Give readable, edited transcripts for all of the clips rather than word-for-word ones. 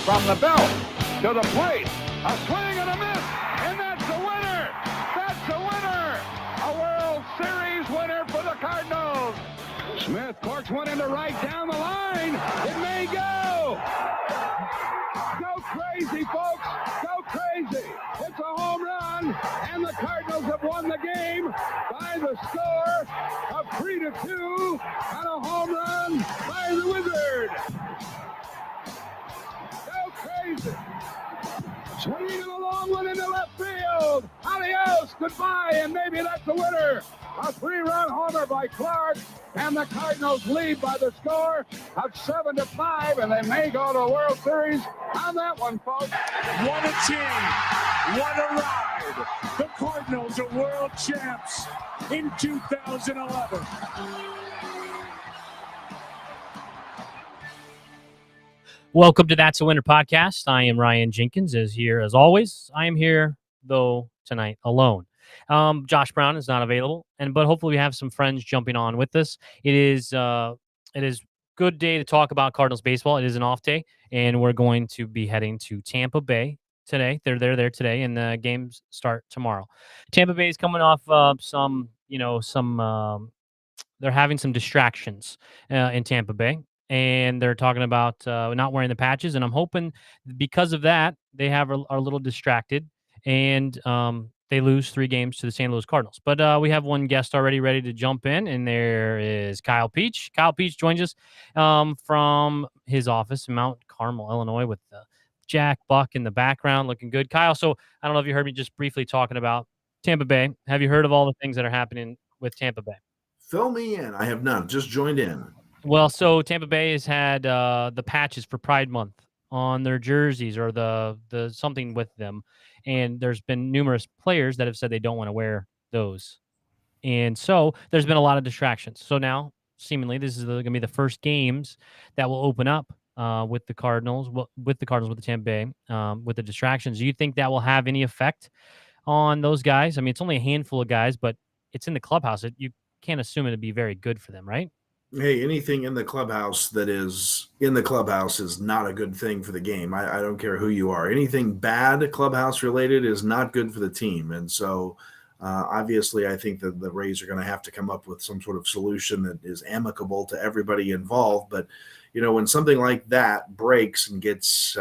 from the belt to the plate. A swing and a miss, and that's the winner. That's the winner. A World Series winner for the Cardinals. Smith corks one into right down the line. It may go. Go crazy, folks. Go crazy. It's a home run, and the Cardinals have won the game by the score of 3-2 on a home run by the Wizard. Go crazy. Swinging a long one into left field. Adios, goodbye, and maybe that's the winner. A 3-run homer by Clark, and the Cardinals lead by the score of 7-5, and they may go to a World Series on that one, folks. What a team. What a ride. The Cardinals are world champs in 2011. Welcome to That's a Winner podcast. I am Ryan Jenkins, as here as always. I am here, though, tonight alone. Josh Brown is not available, but hopefully we have some friends jumping on with us. It is good day to talk about Cardinals baseball. It is an off day, and we're going to be heading to Tampa Bay today. They're there today, and the games start tomorrow. Tampa Bay is coming off they're having some distractions in Tampa Bay. And they're talking about not wearing the patches. And I'm hoping because of that, they are a little distracted and they lose 3 games to the St. Louis Cardinals. But we have one guest already ready to jump in, and there is Kyle Peach. Kyle Peach joins us from his office in Mount Carmel, Illinois, with Jack Buck in the background, looking good. Kyle, so I don't know if you heard me just briefly talking about Tampa Bay. Have you heard of all the things that are happening with Tampa Bay? Fill me in. I have not. Just joined in. Well, so Tampa Bay has had the patches for Pride Month on their jerseys or the something with them, and there's been numerous players that have said they don't want to wear those, and so there's been a lot of distractions. So now, seemingly, this is going to be the first games that will open up with the Cardinals, with the Tampa Bay, with the distractions. Do you think that will have any effect on those guys? I mean, it's only a handful of guys, but it's in the clubhouse. You can't assume it to be very good for them, right? Hey, anything in the clubhouse that is in the clubhouse is not a good thing for the game. I don't care who you are. Anything bad clubhouse related is not good for the team. And so obviously I think that the Rays are going to have to come up with some sort of solution that is amicable to everybody involved. But, you know, when something like that breaks and gets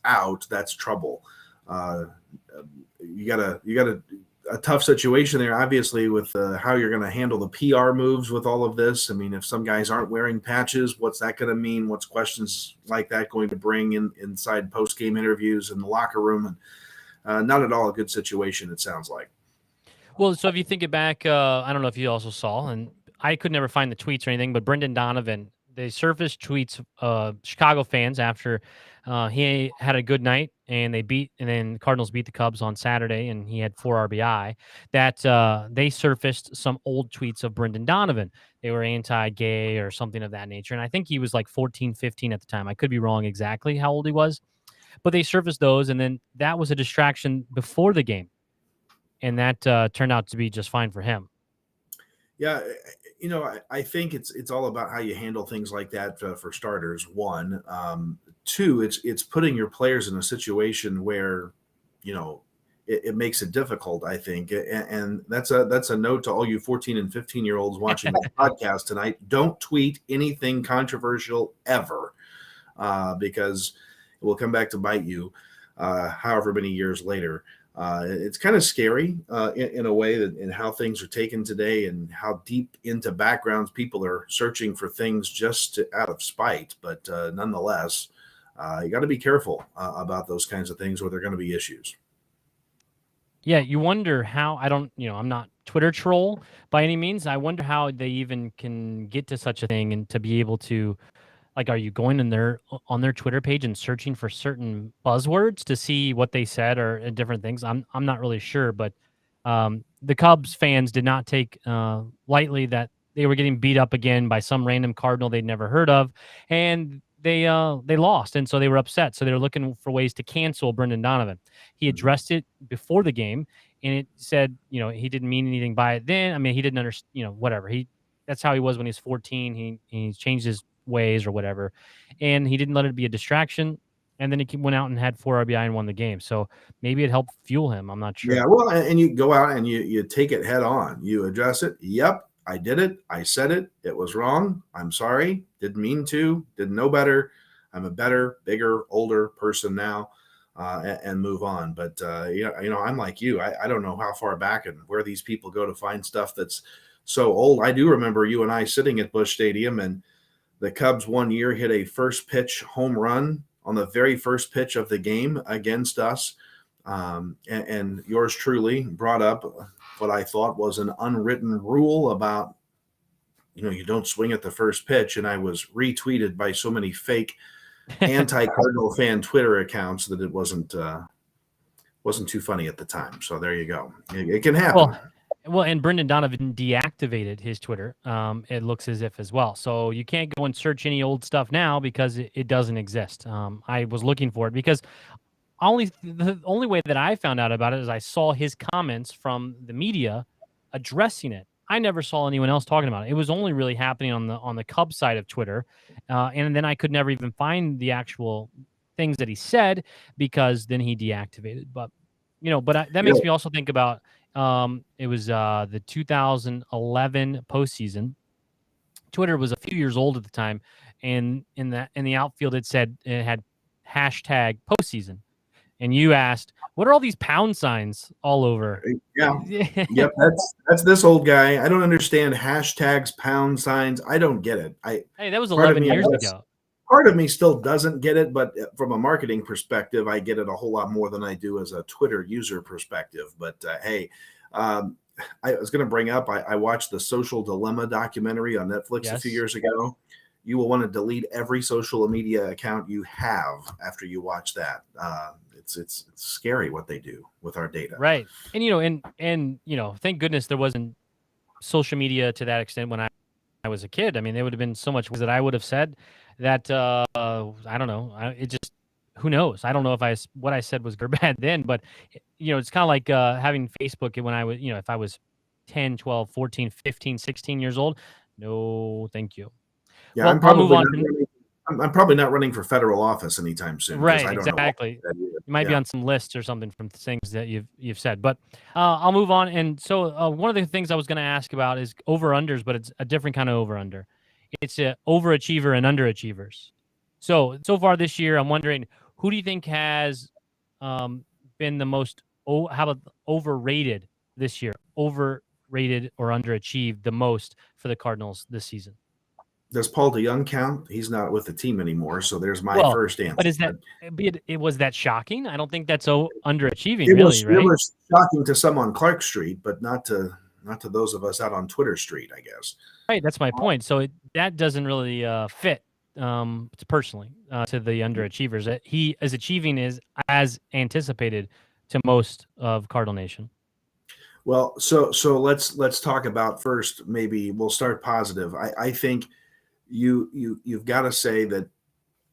out, that's trouble. You gotta a tough situation there, obviously, with how you're going to handle the PR moves with all of this. I mean, if some guys aren't wearing patches, what's that going to mean? What's questions like that going to bring inside post-game interviews in the locker room? And not at all a good situation, it sounds like. Well, so if you think it back, I don't know if you also saw, and I could never find the tweets or anything, but Brendan Donovan, they surfaced tweets Chicago fans after he had a good night and then Cardinals beat the Cubs on Saturday and he had 4 RBI, that they surfaced some old tweets of Brendan Donovan. They were anti-gay or something of that nature. And I think he was like 14, 15 at the time. I could be wrong exactly how old he was, but they surfaced those. And then that was a distraction before the game. And that turned out to be just fine for him. Yeah, you know, I think it's all about how you handle things like that for starters. 1, 2, it's putting your players in a situation where, you know, it makes it difficult, I think, and that's a note to all you 14 and 15-year-olds watching the podcast tonight. Don't tweet anything controversial ever, because it will come back to bite you, however many years later. It's kind of scary in a way that in how things are taken today and how deep into backgrounds people are searching for things just out of spite. But nonetheless, you got to be careful about those kinds of things, or there are going to be issues. Yeah, you wonder how, I'm not Twitter troll by any means. I wonder how they even can get to such a thing and to be able to, like, are you going on their Twitter page and searching for certain buzzwords to see what they said or different things? I'm not really sure, but the Cubs fans did not take lightly that they were getting beat up again by some random Cardinal they'd never heard of, and they lost, and so they were upset. So they were looking for ways to cancel Brendan Donovan. He addressed it before the game, and it said, he didn't mean anything by it then. I mean, he didn't understand, whatever. That's how he was when he was 14. He changed his ways or whatever, and he didn't let it be a distraction. and then he went out and had 4 RBI and won the game. So maybe it helped fuel him. I'm not sure. Yeah, well, and you go out and you take it head on. You address it. Yep, I did it. I said it. It was wrong. I'm sorry. Didn't mean to. Didn't know better. I'm a better, bigger, older person now, and move on. But I'm like you. I don't know how far back and where these people go to find stuff that's so old. I do remember you and I sitting at Busch Stadium, and the Cubs one year hit a first pitch home run on the very first pitch of the game against us. And yours truly brought up what I thought was an unwritten rule about, you don't swing at the first pitch. And I was retweeted by so many fake anti-Cardinal fan Twitter accounts that it wasn't too funny at the time. So there you go. It can happen. Well, and Brendan Donovan deactivated his Twitter. It looks as if as well. So you can't go and search any old stuff now because it doesn't exist. I was looking for it because the only way that I found out about it is I saw his comments from the media addressing it. I never saw anyone else talking about it. It was only really happening on the Cubs side of Twitter, and then I could never even find the actual things that he said because then he deactivated. But that makes me also think about it was the 2011 postseason. Twitter was a few years old at the time, and in the outfield it said it had hashtag postseason. And you asked, what are all these pound signs all over? Yeah. Yep. That's this old guy. I don't understand hashtags, pound signs. I don't get it. Hey, that was 11 years ago. Part of me still doesn't get it, but from a marketing perspective, I get it a whole lot more than I do as a Twitter user perspective. But hey, I was going to bring up, I watched the Social Dilemma documentary on Netflix a few years ago. You will want to delete every social media account you have after you watch that. It's scary what they do with our data. Right. And thank goodness there wasn't social media to that extent when I was a kid. I mean, there would have been so much that I would have said that I don't know. Who knows? I don't know if what I said was good or bad then, but it's kind of like having Facebook when I was, if I was 10, 12, 14, 15, 16 years old. No, thank you. Yeah, well, I'm probably not running for federal office anytime soon. Right, exactly. You might be on some lists or something from things that you've said. But I'll move on. And so one of the things I was going to ask about is over-unders, but it's a different kind of over-under. It's a overachiever and underachievers. So far this year, I'm wondering, who do you think has been the most overrated this year? Overrated or underachieved the most for the Cardinals this season? Does Paul DeJong count? He's not with the team anymore, so there's my first answer. But was that shocking? I don't think that's so underachieving, right? It was shocking to some on Clark Street, but not to those of us out on Twitter Street, I guess. Right, that's my point. So that doesn't really fit personally to the underachievers. That he is achieving as anticipated to most of Cardinal Nation. Well, so let's talk about first. Maybe we'll start positive. I think you've got to say that,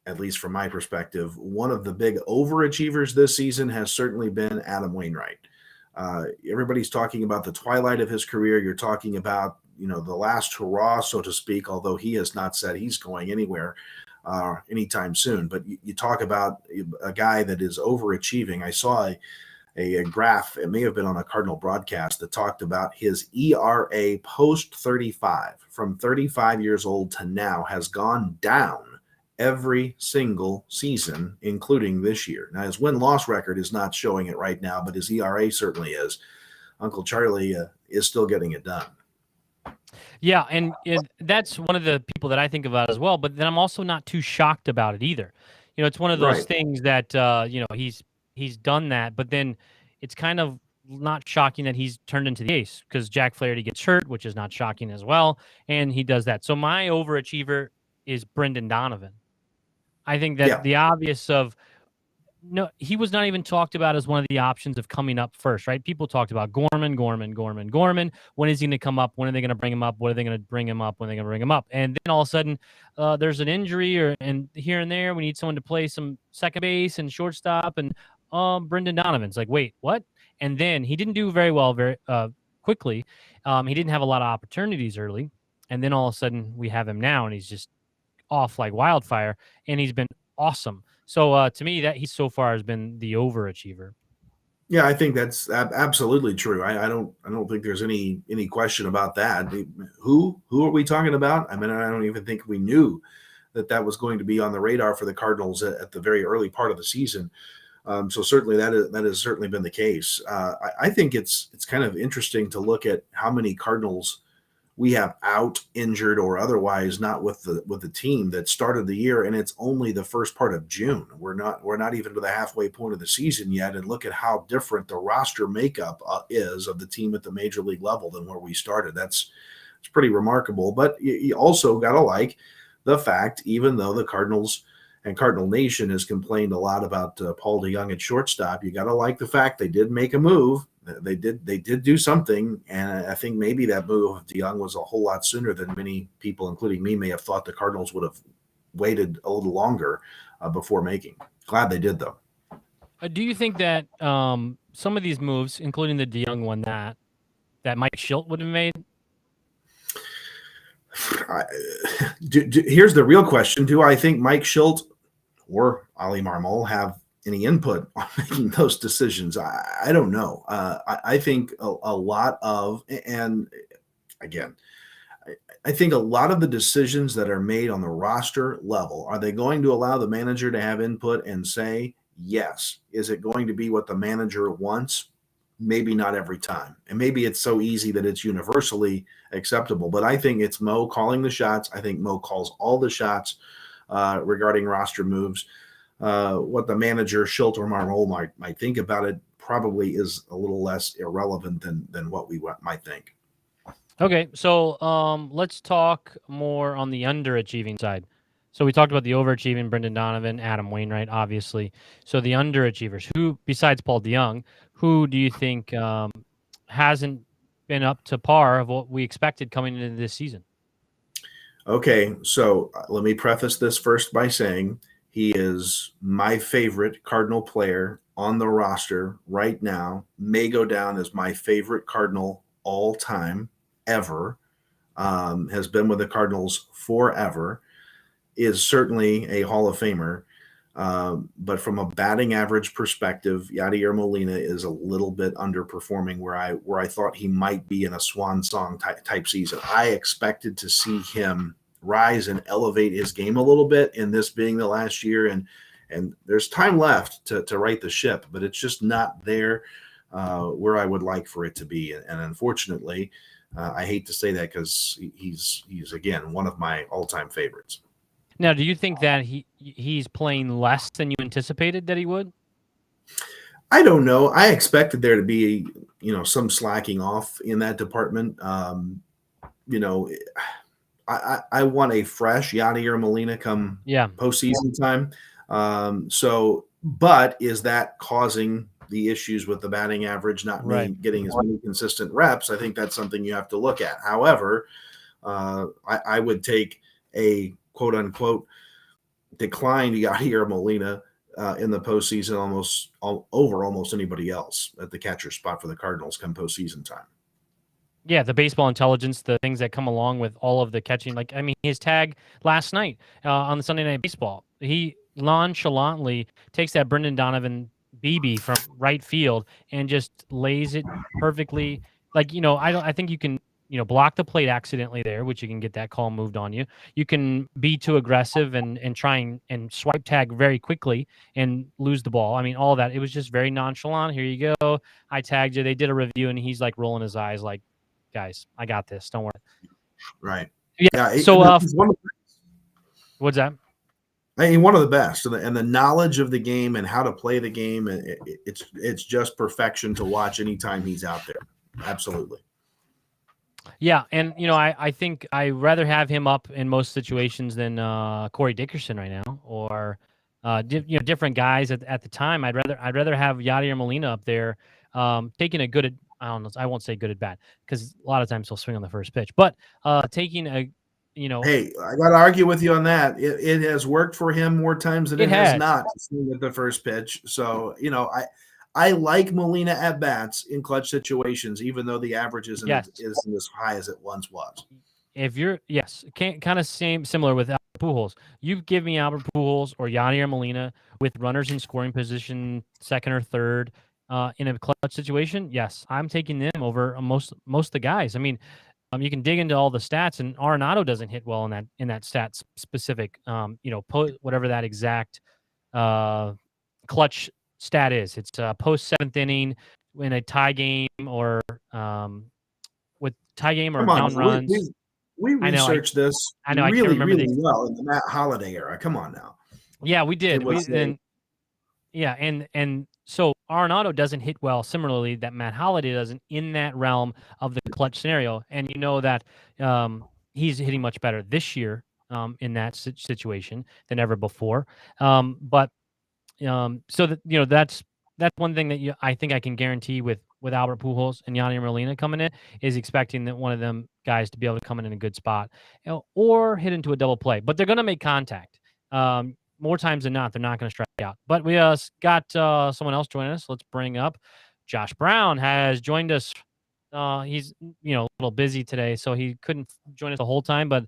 at least from my perspective, one of the big overachievers this season has certainly been Adam Wainwright. Everybody's talking about the twilight of his career. You're talking about the last hurrah, so to speak, although he has not said he's going anywhere anytime soon. But you talk about a guy that is overachieving. I saw a graph, it may have been on a Cardinal broadcast, that talked about his ERA post 35, from 35 years old to now, has gone down every single season, including this year. Now, his win-loss record is not showing it right now, but his ERA certainly is. Uncle Charlie is still getting it done. Yeah, and that's one of the people that I think about as well, but then I'm also not too shocked about it either. It's one of those things that, he's done that, but then it's kind of not shocking that he's turned into the ace because Jack Flaherty gets hurt, which is not shocking as well, and he does that. So my overachiever is Brendan Donovan. I think that the obvious no, he was not even talked about as one of the options of coming up first, right? People talked about Gorman. When is he going to come up? When are they going to bring him up? What are they going to bring him up? When are they going to bring him up? And then all of a sudden, there's an injury and here and there, we need someone to play some second base and shortstop, and Brendan Donovan's like, wait, what? And then he didn't do very well very quickly. He didn't have a lot of opportunities early. And then all of a sudden we have him now, and he's just off like wildfire. And he's been awesome. So to me, that he so far has been the overachiever. Yeah, I think that's absolutely true. I don't think there's any question about that. Who are we talking about? I mean, I don't even think we knew that was going to be on the radar for the Cardinals at the very early part of the season. So certainly that has certainly been the case. I think it's kind of interesting to look at how many Cardinals we have out, injured, or otherwise not with the team that started the year, and it's only the first part of June. We're not even to the halfway point of the season yet, and look at how different the roster makeup is of the team at the major league level than where we started. It's pretty remarkable. But you also got to like the fact, even though the Cardinals and Cardinal Nation has complained a lot about Paul DeJong at shortstop, you got to like the fact they did make a move. They did do something, and I think maybe that move of DeJong was a whole lot sooner than many people, including me, may have thought the Cardinals would have waited a little longer before making. Glad they did, though. Do you think that some of these moves, including the DeJong one, that Mike Shildt would have made? Here's the real question: do I think Mike Shildt or Oli Marmol have any input on making those decisions? I don't know. I think a lot of, and again, I think a lot of the decisions that are made on the roster level, are they going to allow the manager to have input and say yes? Is it going to be what the manager wants? Maybe not every time. And maybe it's so easy that it's universally acceptable. But I think it's Mo calling the shots. I think Mo calls all the shots regarding roster moves. What the manager, Shildt or Marmol, might think about it probably is a little less irrelevant than what we might think. Okay, so let's talk more on the underachieving side. So we talked about the overachieving Brendan Donovan, Adam Wainwright, obviously. So the underachievers, who besides Paul DeJong, who do you think hasn't been up to par of what we expected coming into this season? Okay, so let me preface this first by saying he is my favorite Cardinal player on the roster right now, may go down as my favorite Cardinal all time ever, has been with the Cardinals forever, is certainly a Hall of Famer. But from a batting average perspective, Yadier Molina is a little bit underperforming where I thought he might be in a swan song type season. I expected to see him rise and elevate his game a little bit, in this being the last year, and there's time left to right the ship, but it's just not there where I would like for it to be. And unfortunately, I hate to say that because he's again one of my all-time favorites. Now, do you think that he's playing less than you anticipated that he would? I don't know. I expected there to be, some slacking off in that department. I want a fresh Yadier Molina come postseason time. But is that causing the issues with the batting average not getting as many consistent reps? I think that's something you have to look at. However, I would take a quote-unquote declined Yadier Molina in the postseason over almost anybody else at the catcher spot for the Cardinals come postseason time. Yeah, the baseball intelligence, the things that come along with all of the catching. Like, I mean, his tag last night on the Sunday Night Baseball, he nonchalantly takes that Brendan Donovan BB from right field and just lays it perfectly. Like, I think you can, block the plate accidentally there, which you can get that call moved on you. You can be too aggressive and try and swipe tag very quickly and lose the ball. I mean, all that. It was just very nonchalant. Here you go. I tagged you. They did a review, and he's like rolling his eyes like, guys, I got this. Don't worry. Right. Yeah. So what's that? I mean, one of the best, and the knowledge of the game and how to play the game, it's just perfection to watch anytime he's out there. Absolutely. Yeah, and I think I rather have him up in most situations than Corey Dickerson right now, or different guys at the time. I'd rather have Yadier Molina up there, taking a good. I don't know. I won't say good at bat because a lot of times he'll swing on the first pitch, but taking a. Hey, I got to argue with you on that. It has worked for him more times than it has not to swing at the first pitch. So I like Molina at bats in clutch situations, even though the average isn't as high as it once was. if you're kind of similar with Albert Pujols. You give me Albert Pujols or Yadier Molina with runners in scoring position, second or third, in a clutch situation. Yes, I'm taking them over most of the guys. I mean, you can dig into all the stats, and Arenado doesn't hit well in that stat specific, whatever that exact clutch stat is. It's post seventh inning in a tie game or with tie game or Come on, down runs. we I know, researched this I know. I can't really, remember really well in the Matt Holliday era. Come on now. Yeah, we did. Yeah. And so Arenado doesn't hit well similarly that Matt Holliday doesn't in that realm of the clutch scenario. And you know that he's hitting much better this year in that situation than ever before. So that that's one thing that I think I can guarantee with Albert Pujols and Yadier Molina coming in is expecting that one of them guys to be able to come in a good spot, or hit into a double play. But they're going to make contact. More times than not, they're not going to strike out. But we got someone else joining us. Let's bring up Josh Brown has joined us. He's a little busy today, so he couldn't join us the whole time. But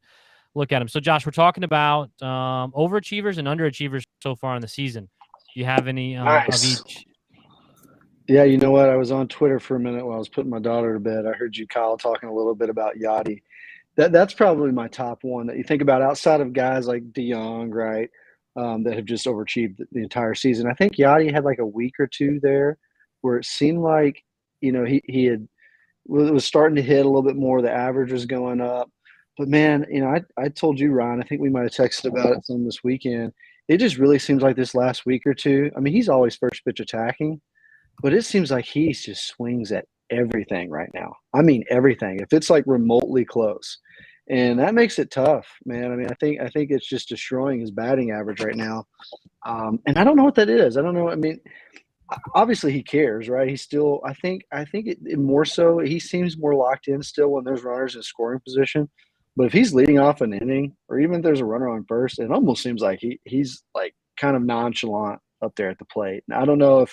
look at him. So Josh, we're talking about overachievers and underachievers so far in the season. Do you have any Nice. of each? Yeah, you know what? I was on Twitter for a minute while I was putting my daughter to bed. I heard you, Kyle, talking a little bit about Yachty. That's probably my top one that you think about outside of guys like DeYoung, right, that have just overachieved the entire season. I think Yachty had like a week or two there where it seemed like, he was starting to hit a little bit more. The average was going up. But, man, I told you, Ryan, I think we might have texted about it some this weekend. It just really seems like this last week or two. I mean, he's always first pitch attacking. But it seems like he just swings at everything right now. I mean, everything. If it's like remotely close, and that makes it tough, man. I mean, I think it's just destroying his batting average right now. And I don't know what that is. I don't know. I mean, obviously he cares, right? He's still. I think it more so. He seems more locked in still when there's runners in scoring position. But if he's leading off an inning, or even if there's a runner on first, it almost seems like he's like kind of nonchalant up there at the plate. And I don't know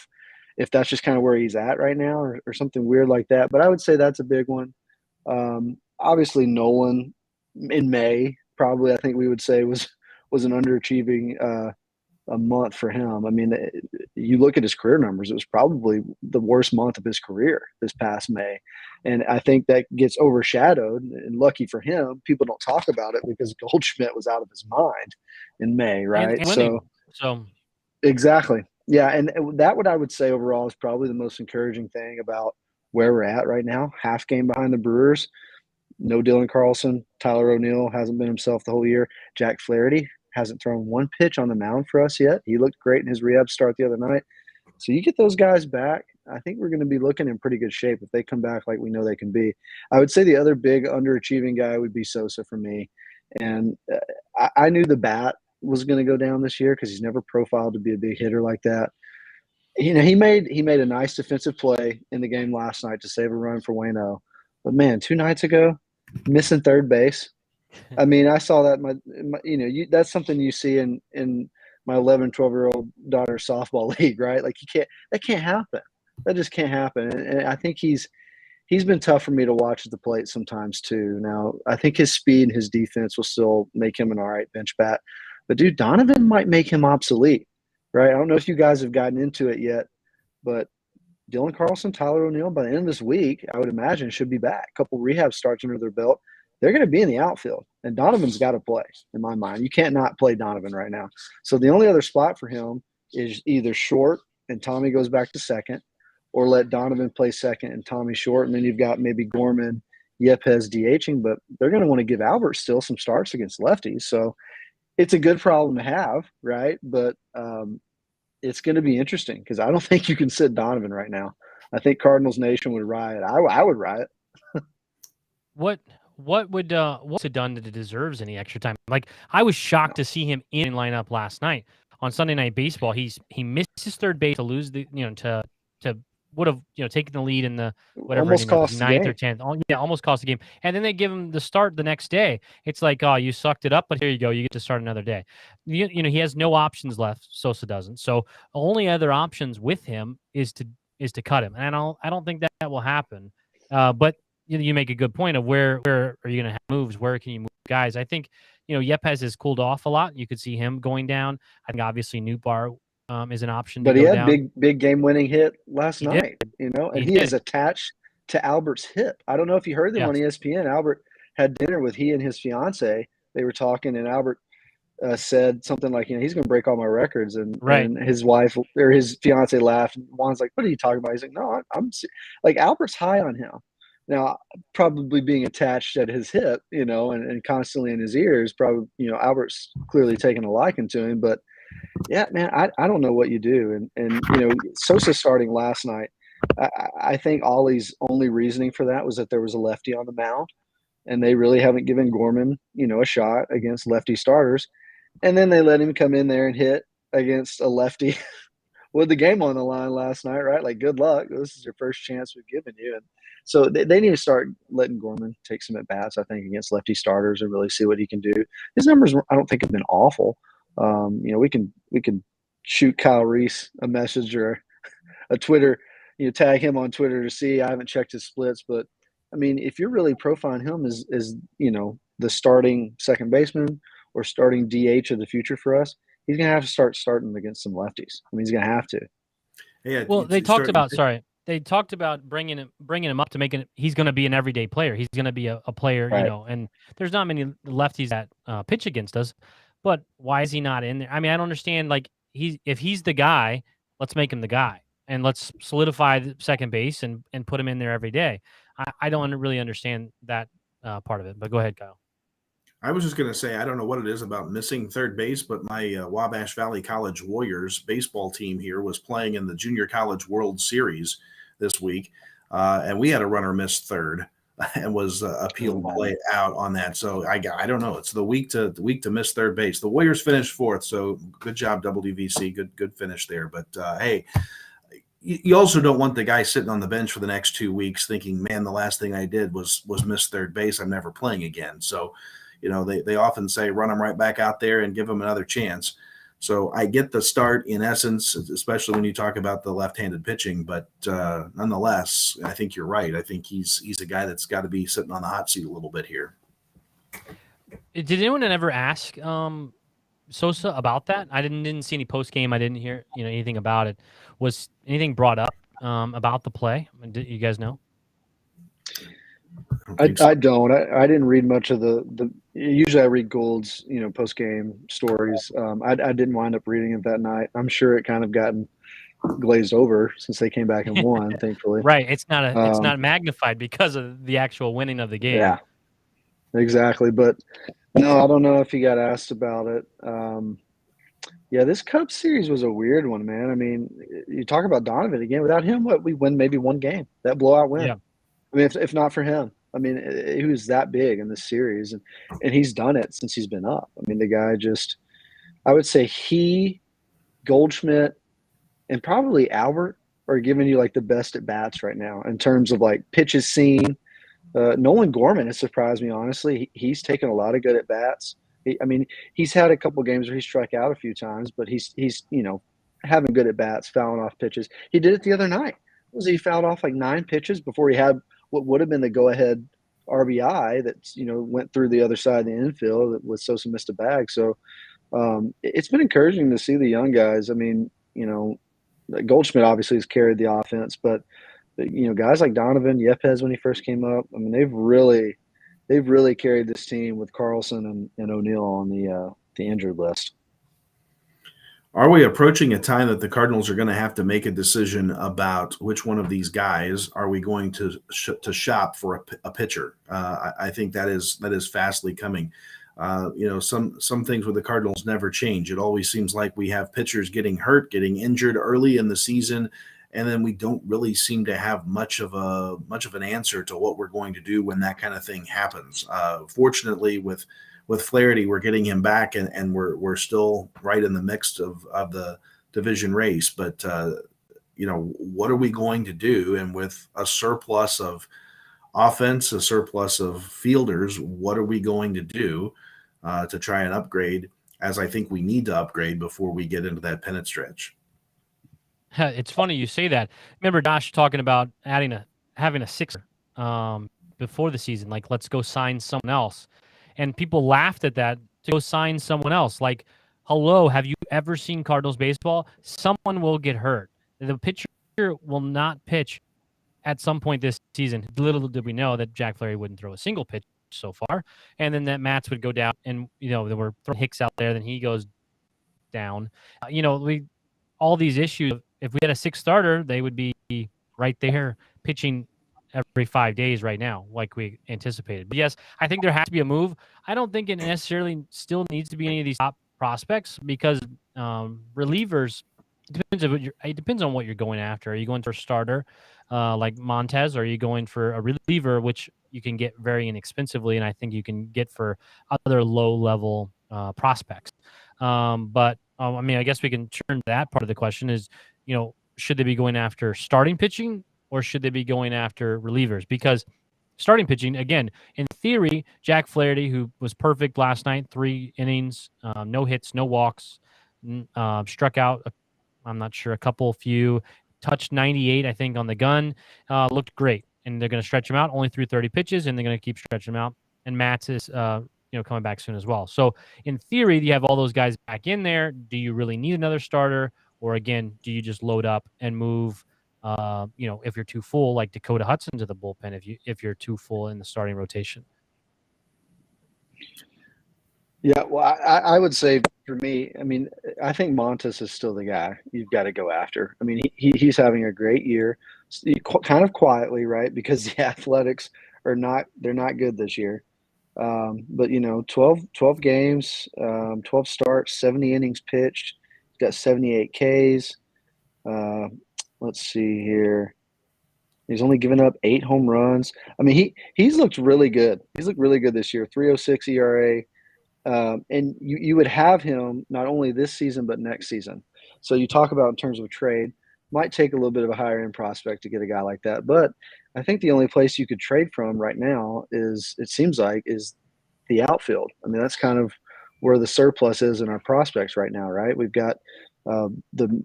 if that's just kind of where he's at right now or something weird like that. But I would say that's a big one. Obviously, Nolan in May, probably I think we would say was an underachieving a month for him. I mean, you look at his career numbers, it was probably the worst month of his career this past May. And I think that gets overshadowed, and lucky for him, people don't talk about it because Goldschmidt was out of his mind in May, right? And so exactly. Yeah, and that what I would say overall is probably the most encouraging thing about where we're at right now. Half game behind the Brewers. No Dylan Carlson. Tyler O'Neill hasn't been himself the whole year. Jack Flaherty hasn't thrown one pitch on the mound for us yet. He looked great in his rehab start the other night. So you get those guys back, I think we're going to be looking in pretty good shape if they come back like we know they can be. I would say the other big underachieving guy would be Sosa for me. And I knew the bat was going to go down this year because he's never profiled to be a big hitter like that. He made a nice defensive play in the game last night to save a run for Waino. But, man, 2 nights ago, missing third base. I mean, I saw that that's something you see in my 11, 12-year-old daughter's softball league, right? Like that can't happen. That just can't happen. And I think he's been tough for me to watch at the plate sometimes too. Now, I think his speed and his defense will still make him an all right bench bat. But, dude, Donovan might make him obsolete, right? I don't know if you guys have gotten into it yet, but Dylan Carlson, Tyler O'Neill, by the end of this week, I would imagine, should be back. A couple rehab starts under their belt. They're going to be in the outfield, and Donovan's got to play, in my mind. You can't not play Donovan right now. So the only other spot for him is either short and Tommy goes back to second, or let Donovan play second and Tommy short, and then you've got maybe Gorman, Yepes DHing, but they're going to want to give Albert still some starts against lefties. So it's a good problem to have, right? But it's going to be interesting because I don't think you can sit Donovan right now. I think Cardinals Nation would riot. I would riot. What's it done that it deserves any extra time? Like, I was shocked to see him in lineup last night on Sunday Night Baseball. He missed his third base to lose the to would have taken the lead in the whatever almost cost ninth or 10th. Yeah, almost cost the game. And then they give him the start the next day. It's like, oh, you sucked it up, but here you go. You get to start another day. He has no options left. Sosa doesn't. So the only other options with him is to cut him. And I don't think that will happen. But you make a good point of where are you going to have moves? Where can you move guys? I think, Yepes has cooled off a lot. You could see him going down. I think obviously Newbar is an option to But he go had down. big game winning hit last He did. night, and He he did. is attached to Albert's hip. I don't know if you heard them on Yes. ESPN. Albert had dinner with he and his fiance. They were talking, and Albert said something like, he's going to break all my records. And, Right. and his wife or his fiance laughed. And Juan's like, what are you talking about? He's like, no, I'm like, Albert's high on him. Now, probably being attached at his hip, and constantly in his ears, probably, Albert's clearly taking a liking to him. But yeah, man, I don't know what you do. And Sosa starting last night, I think Ollie's only reasoning for that was that there was a lefty on the mound, and they really haven't given Gorman, a shot against lefty starters. And then they let him come in there and hit against a lefty with the game on the line last night, right? Like, good luck. This is your first chance we've given you. And so they need to start letting Gorman take some at-bats, I think, against lefty starters and really see what he can do. His numbers, I don't think, have been awful. We can shoot Kyle Reese a message or a Twitter, tag him on Twitter to see. I haven't checked his splits, but I mean, if you're really profiling him as the starting second baseman or starting DH of the future for us, he's gonna have to start starting against some lefties. I mean, he's gonna have to. Yeah. Well, they talked about bringing him up to make it. He's going to be an everyday player. He's going to be a player, Right. and there's not many lefties that pitch against us. But why is he not in there? I mean, I don't understand. Like, if he's the guy, let's make him the guy, and let's solidify the second base and put him in there every day. I don't really understand that part of it. But go ahead, Kyle. I was just going to say, I don't know what it is about missing third base, but my Wabash Valley College Warriors baseball team here was playing in the Junior College World Series this week, and we had a runner miss third and was appealed play out on that. So I don't know. It's the week to miss third base. The Warriors finished fourth, so good job, WVC. Good finish there. But hey, you also don't want the guy sitting on the bench for the next 2 weeks thinking, man, the last thing I did was miss third base. I'm never playing again. So they often say run them right back out there and give them another chance. So I get the start in essence, especially when you talk about the left-handed pitching. But nonetheless, I think you're right. I think he's a guy that's got to be sitting on the hot seat a little bit here. Did anyone ever ask Sosa about that? I didn't see any post game. I didn't hear anything about it. Was anything brought up about the play? Did you guys know? I don't. I didn't read much of the. Usually, I read Gould's post game stories. I didn't wind up reading it that night. I'm sure it kind of gotten glazed over since they came back and won. Thankfully, right? It's not magnified because of the actual winning of the game. Yeah, exactly. But no, I don't know if he got asked about it. Yeah, this Cubs series was a weird one, man. I mean, you talk about Donovan again. Without him, we win maybe one game. That blowout win. Yeah. I mean, if not for him, I mean, he was that big in this series, and he's done it since he's been up. I mean, the guy just, I would say he, Goldschmidt, and probably Albert are giving you like the best at bats right now in terms of like pitches seen. Nolan Gorman has surprised me, honestly. He's taken a lot of good at bats. He's had a couple games where he struck out a few times, but he's having good at bats, fouling off pitches. He did it the other night. He fouled off like 9 pitches before he had what would have been the go-ahead RBI that went through the other side of the infield with Sosa missed a bag. So it's been encouraging to see the young guys. I mean, Goldschmidt obviously has carried the offense, but guys like Donovan, Yepes when he first came up, I mean, they've really carried this team with Carlson and O'Neill on the injured list. Are we approaching a time that the Cardinals are going to have to make a decision about which one of these guys are we going to shop for a pitcher? I think that is fastly coming. Some things with the Cardinals never change. It always seems like we have pitchers getting hurt, getting injured early in the season, and then we don't really seem to have much of an answer to what we're going to do when that kind of thing happens. Fortunately, with Flaherty, we're getting him back, and we're still right in the mix of the division race. But what are we going to do? And with a surplus of offense, a surplus of fielders, what are we going to do to try and upgrade? As I think we need to upgrade before we get into that pennant stretch. It's funny you say that. Remember Josh talking about having a sixer before the season, like, let's go sign someone else. And people laughed at that, to go sign someone else. Like, hello, have you ever seen Cardinals baseball? Someone will get hurt. The pitcher will not pitch at some point this season. Little did we know that Jack Flaherty wouldn't throw a single pitch so far. And then that Matz would go down, and, there were throwing Hicks out there, then he goes down. All these issues, if we had a sixth starter, they would be right there pitching every 5 days right now, like we anticipated. But yes, I think there has to be a move. I don't think it necessarily still needs to be any of these top prospects, because relievers, it depends on what you're going after. Are you going for a starter like Montez, or are you going for a reliever, which you can get very inexpensively, and I think you can get for other low-level prospects. I guess we can turn to that part of the question is, should they be going after starting pitching, or should they be going after relievers? Because starting pitching, again, in theory, Jack Flaherty, who was perfect last night, 3 innings, no hits, no walks, struck out, I'm not sure, a few, touched 98, I think, on the gun, looked great. And they're going to stretch him out, only threw 30 pitches, and they're going to keep stretching him out. And Matz is, coming back soon as well. So in theory, you have all those guys back in there. Do you really need another starter? Or again, do you just load up and move, if you're too full, like Dakota Hudson, to the bullpen if you're too full in the starting rotation? Yeah, well, I would say for me, I think Montes is still the guy you've got to go after. He's having a great year, kind of quietly, right? Because the Athletics they're not good this year. But 12 games, 12 starts, 70 innings pitched. He's got 78 Ks. Let's see here. He's only given up 8 home runs. He's looked really good. He's looked really good this year. 3.06 ERA. And you would have him not only this season but next season. So you talk about in terms of trade, might take a little bit of a higher end prospect to get a guy like that. But I think the only place you could trade from right now is the outfield. That's kind of where the surplus is in our prospects right now, right? We've got the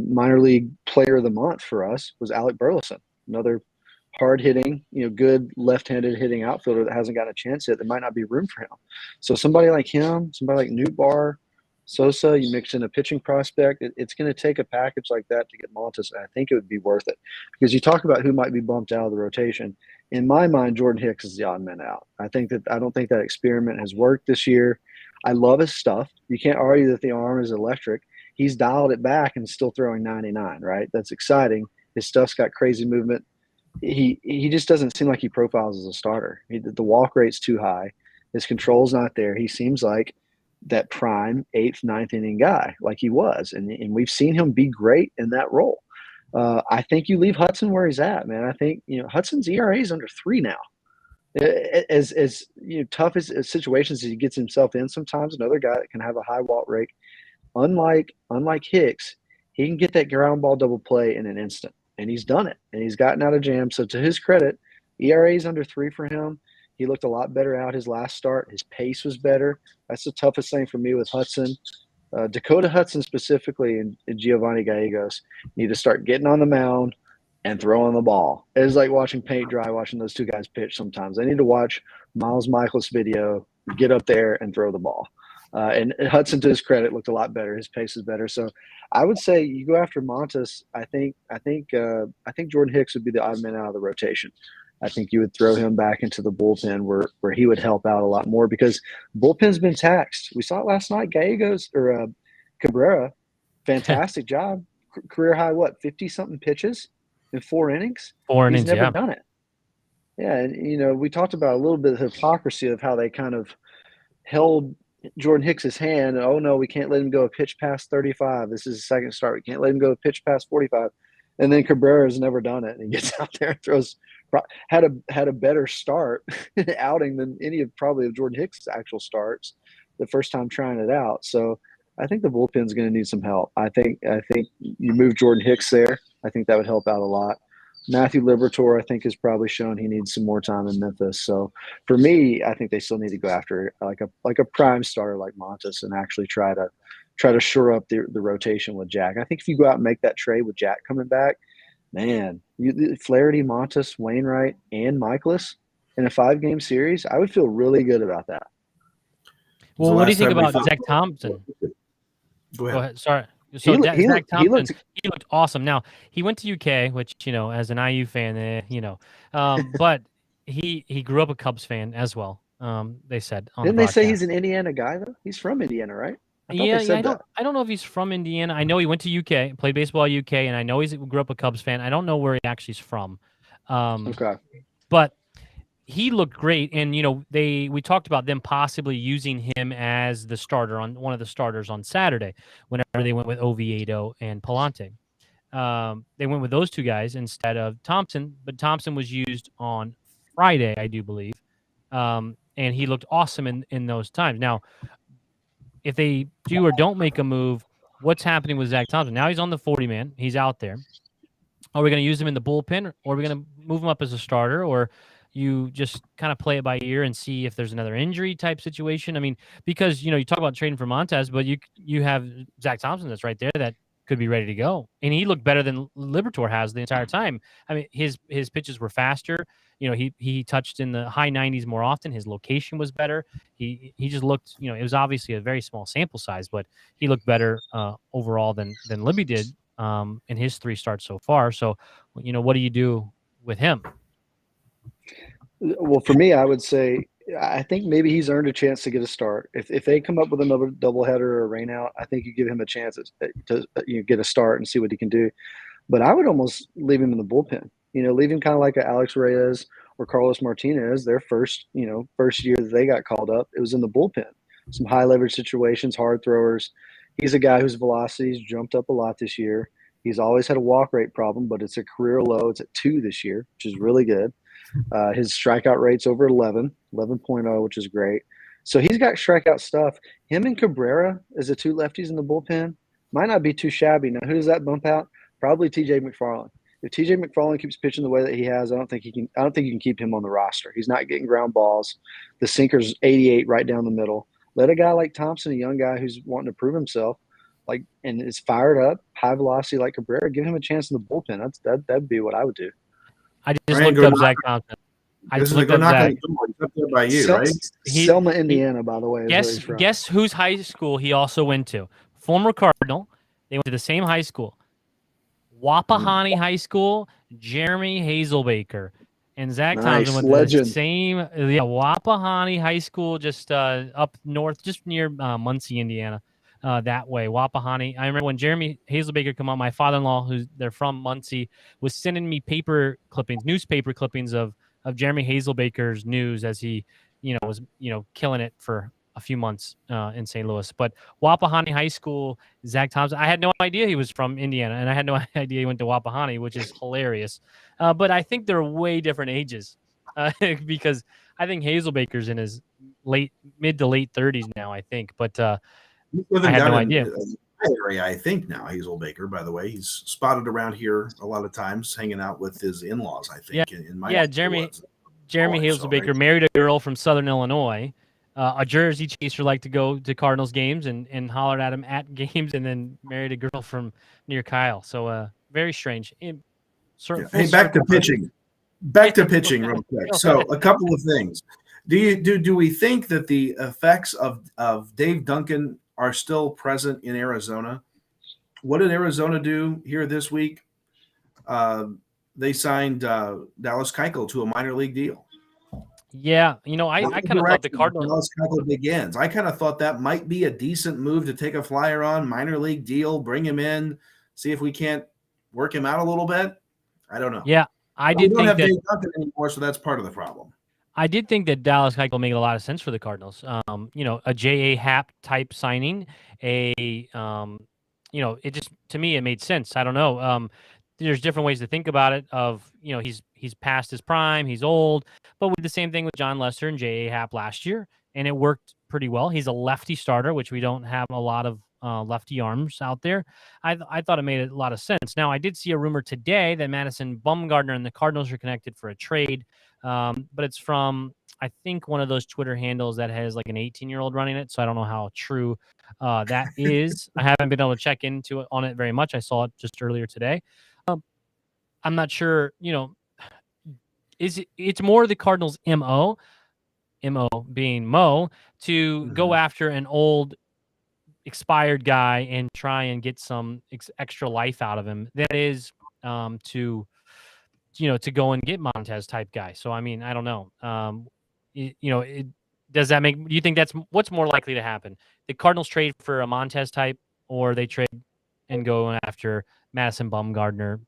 minor league player of the month for us was Alec Burleson, another hard-hitting, good left-handed hitting outfielder that hasn't got a chance yet. There might not be room for him. So somebody like him, somebody like Nootbaar, Sosa, you mix in a pitching prospect, it's going to take a package like that to get Montes, and I think it would be worth it. Because you talk about who might be bumped out of the rotation. In my mind, Jordan Hicks is the odd man out. I don't think that experiment has worked this year. I love his stuff. You can't argue that the arm is electric. He's dialed it back and still throwing 99, right? That's exciting. His stuff's got crazy movement. He just doesn't seem like he profiles as a starter. The walk rate's too high. His control's not there. He seems like that prime 8th, 9th inning guy like he was. And we've seen him be great in that role. I think you leave Hudson where he's at, man. I think, Hudson's ERA is under 3 now. As tough as situations as he gets himself in sometimes, another guy that can have a high walk rate. Unlike Hicks, he can get that ground ball double play in an instant. And he's done it, and he's gotten out of jams. So to his credit, ERA is under 3 for him. He looked a lot better out his last start. His pace was better. That's the toughest thing for me with Hudson. Dakota Hudson specifically and Giovanni Gallegos need to start getting on the mound and throwing the ball. It's like watching paint dry, watching those two guys pitch sometimes. I need to watch Miles Michaelis video, get up there and throw the ball. And Hudson, to his credit, looked a lot better. His pace is better. So I would say you go after Montes. I think Jordan Hicks would be the odd man out of the rotation. I think you would throw him back into the bullpen where he would help out a lot more because bullpen's been taxed. We saw it last night. Gallegos or Cabrera, fantastic job. Career high, 50-something pitches in 4 innings? 4 innings, He's never done it. Yeah, and, we talked about a little bit of hypocrisy of how they kind of held Jordan Hicks's hand. Oh, no, we can't let him go a pitch past 35. This is his second start. We can't let him go a pitch past 45. And then Cabrera's never done it. And he gets out there and throws – had a better start outing than any of probably of Jordan Hicks' actual starts the first time trying it out. So I think the bullpen's going to need some help. I think you move Jordan Hicks there. I think that would help out a lot. Matthew Liberatore, I think, has probably shown he needs some more time in Memphis. So for me, I think they still need to go after like a prime starter like Montes and actually try to shore up the rotation with Jack. I think if you go out and make that trade with Jack coming back, man, Flaherty, Montes, Wainwright, and Michaelis, in a 5-game series, I would feel really good about that. Well, what do you think about Zach Thompson? Go ahead. Sorry. So Zach Thompson, he looked awesome. Now he went to UK, which as an IU fan, but he grew up a Cubs fan as well. They said on Didn't the they say broadcast. he's an Indiana guy though? He's from Indiana, right? I don't know if he's from Indiana. I know he went to UK, played baseball at UK, and I know he grew up a Cubs fan. I don't know where he actually is from. Okay. But he looked great, and we talked about them possibly using him as the starter on one of the starters on Saturday whenever they went with Oviedo and Palante. They went with those two guys instead of Thompson, but Thompson was used on Friday, I do believe, and he looked awesome in those times. Now, if they do or don't make a move, what's happening with Zach Thompson? Now he's on the 40-man. He's out there. Are we going to use him in the bullpen, or are we going to move him up as a starter, or you just kind of play it by ear and see if there's another injury type situation? I mean, because, you talk about trading for Montez, but you have Zach Thompson that's right there that could be ready to go. And he looked better than Liberatore has the entire time. I mean, his pitches were faster. He touched in the high 90s more often. His location was better. He just looked, it was obviously a very small sample size, but he looked better overall than Libby did in his 3 starts so far. So, what do you do with him? Well, for me, I would say I think maybe he's earned a chance to get a start. If they come up with another doubleheader or a rainout, I think you give him a chance to get a start and see what he can do. But I would almost leave him in the bullpen. Leave him kind of like a Alex Reyes or Carlos Martinez. Their first year that they got called up, it was in the bullpen. Some high leverage situations, hard throwers. He's a guy whose velocity's jumped up a lot this year. He's always had a walk rate problem, but it's a career low. It's at 2 this year, which is really good. His strikeout rate's over 11.0, which is great. So he's got strikeout stuff. Him and Cabrera as the 2 lefties in the bullpen might not be too shabby. Now, who does that bump out? Probably TJ McFarland. If TJ McFarland keeps pitching the way that he has, I don't think you can keep him on the roster. He's not getting ground balls. The sinker's 88 right down the middle. Let a guy like Thompson, a young guy who's wanting to prove himself, and is fired up, high velocity like Cabrera, give him a chance in the bullpen. That'd be what I would do. I just looked up Zach Thompson. I just looked up Zach. By you, right? Selma, Indiana, by the way. Guess whose high school he also went to? Former Cardinal. They went to the same high school. Wapahani High School, Jeremy Hazelbaker. And Zach Thompson went to the same Wapahani High School, just up north, just near Muncie, Indiana. That way, Wapahani. I remember when Jeremy Hazelbaker come on, my father-in-law, they're from Muncie, was sending me newspaper clippings of Jeremy Hazelbaker's news as he, was, killing it for a few months in St. Louis. But Wapahani High School, Zach Thompson, I had no idea he was from Indiana, and I had no idea he went to Wapahani, which is hilarious. But I think they're way different ages because I think Hazelbaker's in his mid to late 30s now, I think. But I had no idea. Area, I think now Hazelbaker. By the way, he's spotted around here a lot of times, hanging out with his in-laws. I think. Jeremy Hazelbaker married a girl from Southern Illinois, a Jersey chaser, liked to go to Cardinals games and hollered at him at games, and then married a girl from near Kyle. So very strange. Hey, back to pitching. Back to pitching, real quick. So a couple of things. Do we think that the effects of Dave Duncan are still present in Arizona? What did Arizona do here this week? They signed Dallas Keuchel to a minor league deal. Yeah, I kind of thought the Cardinals. Dallas Keuchel begins. I kind of thought that might be a decent move to take a flyer on, minor league deal, bring him in, see if we can't work him out a little bit. I don't know. Yeah, I did think don't have that Dave Duncan anymore, so that's part of the problem. I did think that Dallas Keuchel made a lot of sense for the Cardinals. A J.A. Happ type signing, it just, to me, it made sense. I don't know. There's different ways to think about it he's past his prime, he's old, but we did the same thing with John Lester and J.A. Happ last year, and it worked pretty well. He's a lefty starter, which we don't have a lot of lefty arms out there. I thought it made a lot of sense. Now, I did see a rumor today that Madison Bumgarner and the Cardinals are connected for a trade. But it's from, I think, one of those Twitter handles that has like an 18-year-old running it. So I don't know how true that is. I haven't been able to check into it on it very much. I saw it just earlier today. I'm not sure, it's more the Cardinals' MO being Mo, to go after an old expired guy and try and get some extra life out of him. That is to go and get Montez type guy. So I mean, I don't know. Does that make? Do you think that's what's more likely to happen? The Cardinals trade for a Montez type, or they trade and go after Madison Bumgarner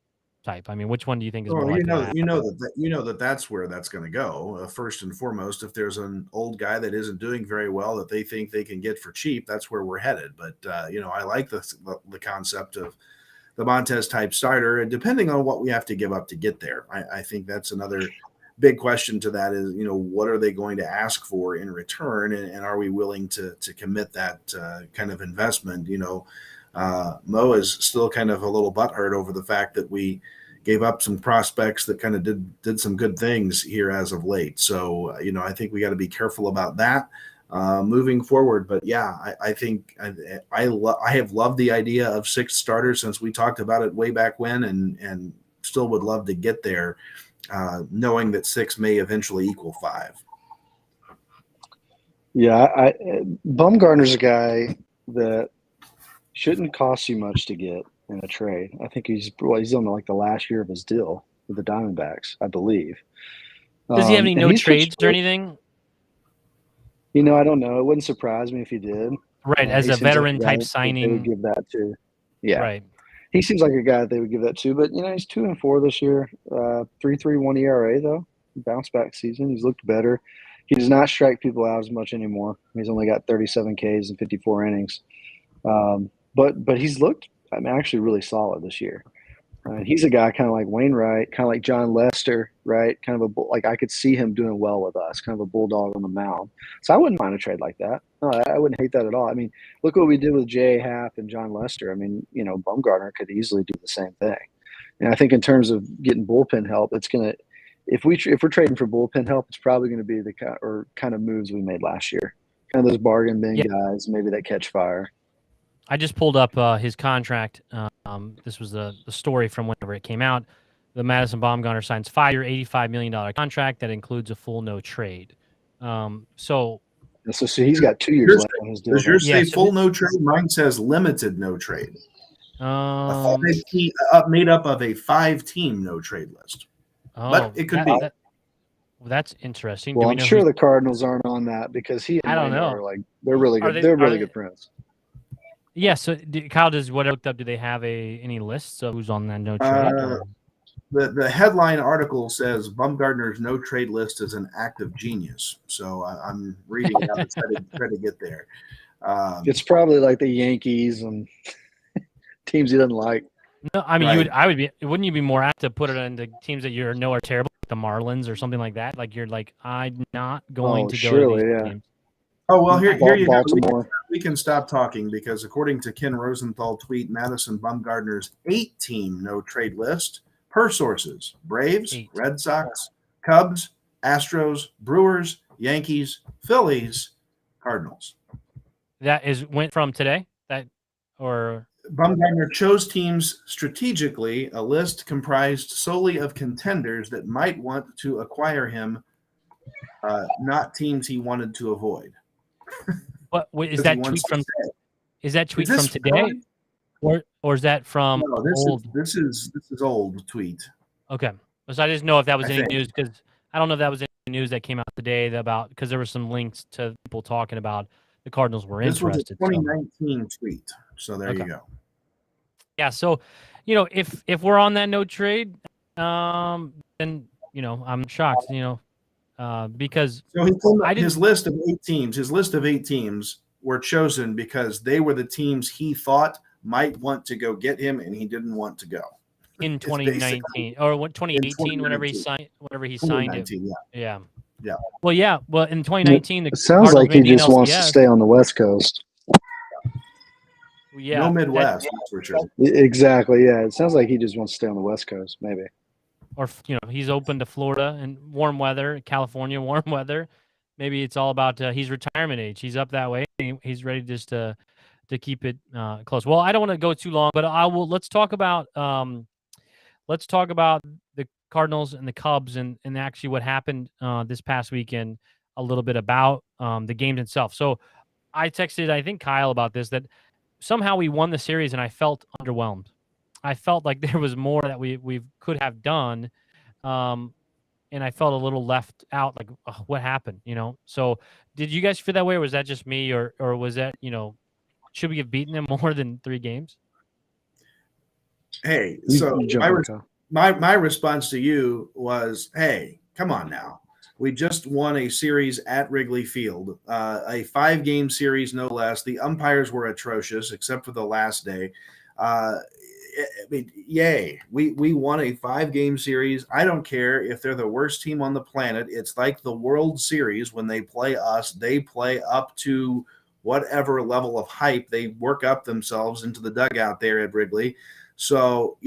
type? I mean, which one do you think is more likely to happen? That's where that's going to go. First and foremost, if there's an old guy that isn't doing very well that they think they can get for cheap, that's where we're headed. But I like the concept of the Montez type starter, and depending on what we have to give up to get there, I think that's another big question to that is, what are they going to ask for in return, and are we willing to commit that kind of investment? Mo is still kind of a little butthurt over the fact that we gave up some prospects that kind of did some good things here as of late. So, I think we got to be careful about that moving forward. But yeah, I think I have loved the idea of 6 starters since we talked about it way back when, and still would love to get there, knowing that 6 may eventually equal 5. Yeah, Bumgarner's a guy that shouldn't cost you much to get in a trade. I think he's on like the last year of his deal with the Diamondbacks, I believe. Does he have any no trades or anything? I don't know. It wouldn't surprise me if he did. Right, as a veteran type signing, they would give that to. Yeah, right. He seems like a guy that they would give that to. But he's 2-4 this year. 3.31 ERA though. Bounce back season. He's looked better. He does not strike people out as much anymore. He's only got 37 Ks in 54 innings. But he's looked, actually really solid this year. He's a guy kind of like Wainwright, kind of like John Lester, right? Kind of like I could see him doing well with us, kind of a bulldog on the mound. So I wouldn't mind a trade like that. No, I wouldn't hate that at all. Look what we did with J.A. Happ and John Lester. Bumgarner could easily do the same thing. And I think in terms of getting bullpen help, it's going to – if we're trading for bullpen help, it's probably going to be the kind of moves we made last year. Kind of those bargain bin guys, maybe that catch fire. I just pulled up his contract. This was the story from whenever it came out. The Madison Bumgarner signs 5-year, $85 million contract that includes a full no trade. So he's got 2 years left on his deal. Does yours say full no trade? Mine says limited no trade. Made up of a 5-team no trade list. But it could be. That's interesting. Well, I'm sure the Cardinals aren't on that because I don't know. They're really good. They're really good friends. Yeah, so Kyle, does what I looked up, do they have any lists of who's on that no trade? The headline article says Bumgarner's no trade list is an act of genius. So I'm reading it out to try to get there. It's probably like the Yankees and teams he doesn't like. No, wouldn't you be more apt to put it into teams that you know are terrible, like the Marlins or something like that? Like you're like, I'm not going to go to these teams. Oh, well, here you go. We can stop talking because according to Ken Rosenthal tweet, Madison Bumgarner's 8-team no-trade list, per sources, Braves, 8. Red Sox, Cubs, Astros, Brewers, Yankees, Phillies, Cardinals. That went from today? Bumgarner chose teams strategically, a list comprised solely of contenders that might want to acquire him, not teams he wanted to avoid. What is that tweet from? Is that tweet from today, or is that from old? This is old tweet. Okay, so I just know if that was any news because I don't know if that was any news that came out today because there were some links to people talking about the Cardinals were interested. This was a 2019 tweet, so there you go. Yeah, so if we're on that no trade, then I'm shocked. Because his list of 8 teams. His list of 8 teams were chosen because they were the teams he thought might want to go get him, and he didn't want to go in 2019 or 2018. Whenever he signed it. Yeah. Well, in 2019, it sounds like he just wants to stay on the West Coast. Yeah, no Midwest. That's for sure. Exactly. Yeah, it sounds like he just wants to stay on the West Coast, maybe. Or he's open to Florida and warm weather, California warm weather. Maybe it's all about he's retirement age. He's up that way. He's ready just to keep it close. Well, I don't want to go too long, but I will. Let's talk about the Cardinals and the Cubs and actually what happened this past weekend a little bit about the games itself. So I texted, I think, Kyle about this, that somehow we won the series and I felt underwhelmed. I felt like there was more that we could have done. And I felt a little left out, like, oh, what happened, So did you guys feel that way, or was that just me, or was that, should we have beaten them more than 3 games? Hey, You- so you jump my, in, res- Kyle. my response to you was, hey, come on now. We just won a series at Wrigley Field, a 5-game series, no less. The umpires were atrocious, except for the last day. I mean, yay. We won a 5-game series. I don't care if they're the worst team on the planet. It's like the World Series. When they play us, they play up to whatever level of hype they work up themselves into the dugout there at Wrigley. So,